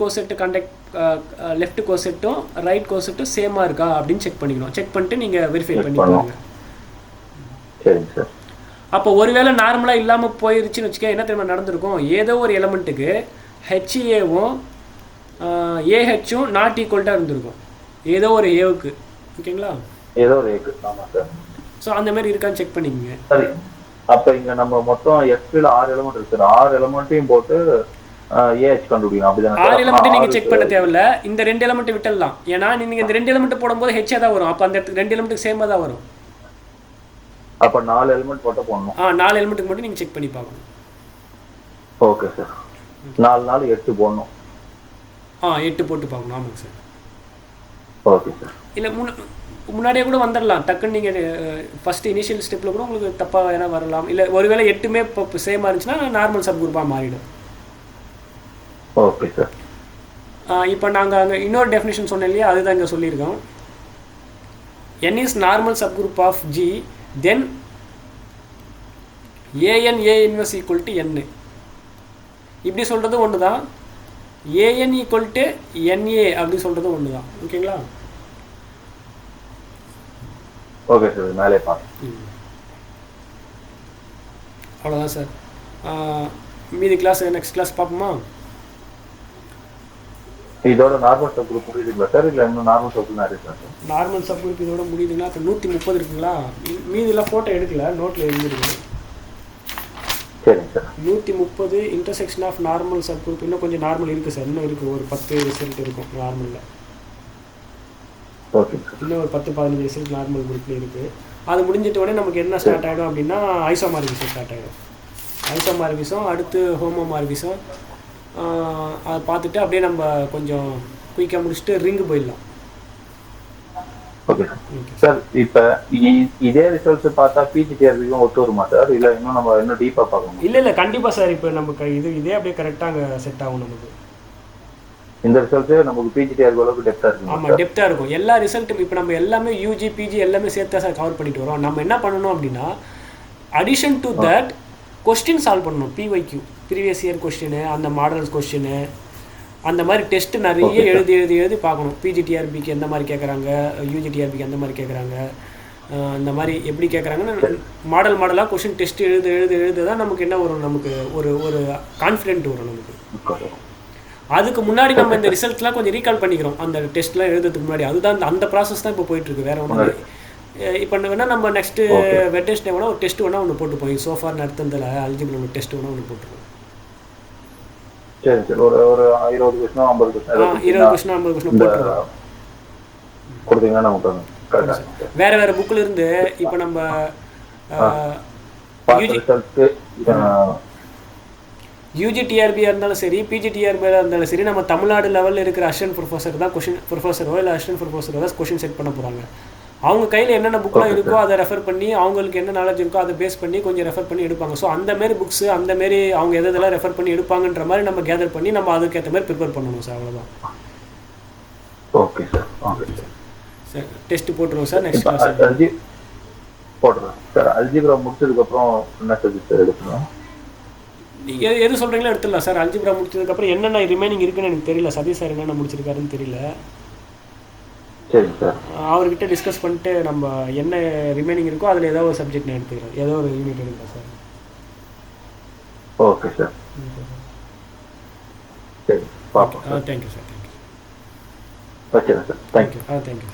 கோசெட்டும் ரைட் கோசெட்டும் சேமாக இருக்கா அப்படின்னு செக் பண்ணிக்கணும். செக் பண்ணிட்டு நீங்கள் வெரிஃபை பண்ணிக்கோங்க. சரிங்க சார். அப்போ ஒருவேளை நார்மலாக இல்லாமல் போயிருச்சுன்னு வச்சுக்க, என்ன தெரியுமா நடந்திருக்கும்? ஏதோ ஒரு எலமெண்ட்டுக்கு ஹெச்ஏவும் ஏஹெச்சும் நாட் ஈக்குவல்ட்டாக இருந்திருக்கும். ஏதோ ஒரு ஏவுக்கு. ஓகேங்களா? ஏதோ ஒரு ஏக்கு. ஆமாம் சார். ஸோ அந்த மாதிரி இருக்கான்னு செக் பண்ணிக்கோங்க. சரி. அப்போ இங்கே நம்ம மொத்தம் எஸ்பியில் 6 எலமெண்ட் இருக்குது சார். 6 எலமெண்ட்டையும் போட்டு ஏஹெச் கண்டுபிடிக்கணும். அப்படிதான் 6 எலமெண்ட்டு நீங்கள் செக் பண்ண தேவையில்ல. இந்த 2 எலமெண்ட்டு விட்டுடலாம். ஏன்னா நீங்கள் இந்த 2 எலமெண்ட் போடும்போது ஹெச்ஏ தான் வரும். அப்போ அந்த இடத்துக்கு 2 எலமெண்ட்டுக்கு சேமாக தான் வரும். அப்போ 4 எலிமெண்ட் போட்டு போடணும். 4 எலிமெண்ட்டுக்கு மட்டும் நீங்கள் செக் பண்ணி பார்க்கணும். Okay sir. 4 8 போடணும். 8 போட்டு பார்க்கணும். ஆமாங்க சார். Okay sir. இல்லை முன்னாடியே கூட வந்துடலாம். டக்குன்னு நீங்கள் ஃபஸ்ட்டு இனிஷியல் ஸ்டெப்பில் கூட உங்களுக்கு தப்பாக வேணால் வரலாம். இல்லை ஒருவேளை 8மே இப்போ சேமாக இருந்துச்சுன்னா நார்மல் சப் குரூப்பாக மாறிடும். Okay sir. இப்போ நாங்கள் அங்கே இன்னொரு டெஃபினிஷன் சொன்னோம் இல்லையா, அதுதான் இங்கே சொல்லியிருக்கோம். n is normal subgroup of G, then an A inverse equal to n. இப்படி சொல்கிறது ஒன்று தான். an equal to na அப்படி சொல்கிறது ஒன்று தான். ஓகேங்களா? Okay sir. மேலே பார்த்து அவ்வளோதான் சார். மீதி கிளாஸ் நெக்ஸ்ட் கிளாஸ் பார்ப்போமா? இதோட நார்மல் சப் குரூப் முடியுதுங்களா சார்? இல்லை இன்னும் நார்மல் சப் குரூப் நிறைய சார்? நார்மல் சப் குரூப் இதோட முடியுதுங்களா? இப்போ 130 இருக்குங்களா? மீதிலாம் ஃபோட்டோ எடுக்கல, நோட்டில் எழுதிருக்கு. சரிங்க sir. 130 intersection of normal subgroup. இன்னும் கொஞ்சம் நார்மல் இருக்குது சார். இன்னும் இருக்குது. ஒரு 10 ரிசல்ட் இருக்கும் நார்மலில். Okay sir. இன்னும் ஒரு 10-15 ரிசல்ட் நார்மல் குரூப்லேயே இருக்குது. அது முடிஞ்சிட்ட உடனே நமக்கு என்ன ஸ்டார்ட் ஆகிடும் அப்படின்னா ஐசோமார்பிசம் ஸ்டார்ட் ஆகிடும். ஐசோமார்பிசம் அடுத்து ஹோமோமார்பிசம். அதை பார்த்துட்டு அப்படியே நம்ம கொஞ்சம் குயிக்காக முடிச்சுட்டு ரிங்கு போயிடலாம். Okay sir. இப்போ இதே ரிசல்ட்ஸ் பார்த்தா பிஜிடிஆர்பிக்கும் ஒத்து வருமா சார், இல்லை இன்னும் நம்ம இன்னும் டீப்பாக பார்க்கணும்? இல்லை கண்டிப்பாக சார். இப்போ நமக்கு இதே அப்படியே கரெக்டாக அங்கே செட் ஆகும் நமக்கு. இந்த ரிசல்ட்டு நமக்கு பிஜிடிஆர்பி அளவுக்கு டெப்த்தாக இருக்கும். ஆமாம், டெப்த்தாக இருக்கும் எல்லா ரிசல்ட்டும். இப்போ நம்ம எல்லாமே யூஜி பிஜி எல்லாமே சேர்த்து சார் கவர் பண்ணிட்டு வரோம். நம்ம என்ன பண்ணணும் அப்படின்னா addition to that question solve பண்ணணும். பிஒய்க்யூ ப்ரீவியஸ் இயர் கொஸ்டின், அந்த மாடல்ஸ் கொஸ்டின், அந்த மாதிரி டெஸ்ட் நிறைய எழுதி பார்க்கணும். பிஜிடிஆர்பிக்கு எந்த மாதிரி கேட்குறாங்க, யூஜிடிஆர்பிக்கு எந்த மாதிரி கேட்குறாங்க, இந்த மாதிரி எப்படி கேட்குறாங்கன்னு மாடலாக கொஸ்டின் டெஸ்ட் எழுது தான் நமக்கு என்ன வரும், நமக்கு ஒரு கான்ஃபிடென்ட் வரும் நமக்கு. அதுக்கு முன்னாடி நம்ம இந்த ரிசல்ட்ஸ்லாம் கொஞ்சம் ரீகால் பண்ணிக்கிறோம் அந்த டெஸ்ட்லாம் எழுதுறதுக்கு முன்னாடி. அதுதான் அந்த ப்ராசஸ் தான் இப்போ போயிட்டுருக்கு, வேறு ஒன்றும். இப்போ வேணால் நம்ம நெக்ஸ்ட்டு வெட்னஸ்டே வேணால் ஒரு டெஸ்ட் வேணால் ஒன்று போட்டுப்போம். சோஃபார் நடத்துனதில் அல்ஜிப்ரா டெஸ்ட் வேணால் ஒன்று போட்டுருவோம். சரி சரி. ஒரு 20 கொஸ்டின் 50 கொஸ்டின் போட்டுருவோம் கொடுத்தீங்கன்னா நமக்கு வேறு புக்கில் இருந்து இப்போ நம்ம யூஜிடிஆர்பியாக இருந்தாலும் சரி, பிஜிடிஆர்பியாக இருந்தாலும் சரி, நம்ம தமிழ்நாடு லெவலில் இருக்கிற அசிஸ்டன்ட் ப்ரொஃபஸர் தான் ப்ரொஃபஸரோ இல்லை அசிஸ்டன்ட் ப்ரொஃபஸரோ தான் கொஸ்டின் செட் பண்ண போகிறாங்க. அவங்க கையில் என்னென்ன புக்கெலாம் இருக்கோ அதை ரெஃபர் பண்ணி, அவங்களுக்கு என்ன நாலேஜ் இருக்கோ அதை பேஸ் பண்ணி கொஞ்சம் ரெஃபர் பண்ணி எடுப்பாங்க. ஸோ அந்தமாரி புக்ஸு அந்தமாரி அவங்க எதெல்லாம் ரெஃபர் பண்ணி எடுப்பாங்கன்ற மாதிரி நம்ம கேதர் பண்ணி நம்ம அதுக்கேற்ற மாதிரி ப்ரிப்பேர் பண்ணணும் சார். அவ்வளோதான். Okay sir. Okay sir. Sir test போட்டுருவோம் சார். நெக்ஸ்ட் கிளாஸ் போட்டுருவோம் சார். அல்ஜிப்ரா முடிச்சதுக்கப்புறம் என்ன சப்ஜெக்ட் சார் எடுக்கணும்? எது சொல்கிறீங்களோ எடுத்துடலாம் சார். அல்ஜிப்ரா முடிச்சதுக்கப்புறம் என்னென்ன ரிமைனிங் இருக்குன்னு எனக்கு தெரியல. சதீஷ் சார் என்னென்ன முடிச்சிருக்காருன்னு தெரியல. சரி சார். அவர்கிட்ட டிஸ்கஸ் பண்ணிட்டு நம்ம என்ன ரிமைனிங் இருக்கோ அதில் ஏதோ ஒரு சப்ஜெக்ட் நான் எடுத்துக்கிறேன், ஏதோ ஒரு யூனிட் எடுக்கிறேன் சார். Okay sir. சரி பார்ப்போம். Thank you sir. Thank you. Okay sir. Thank you. Thank you.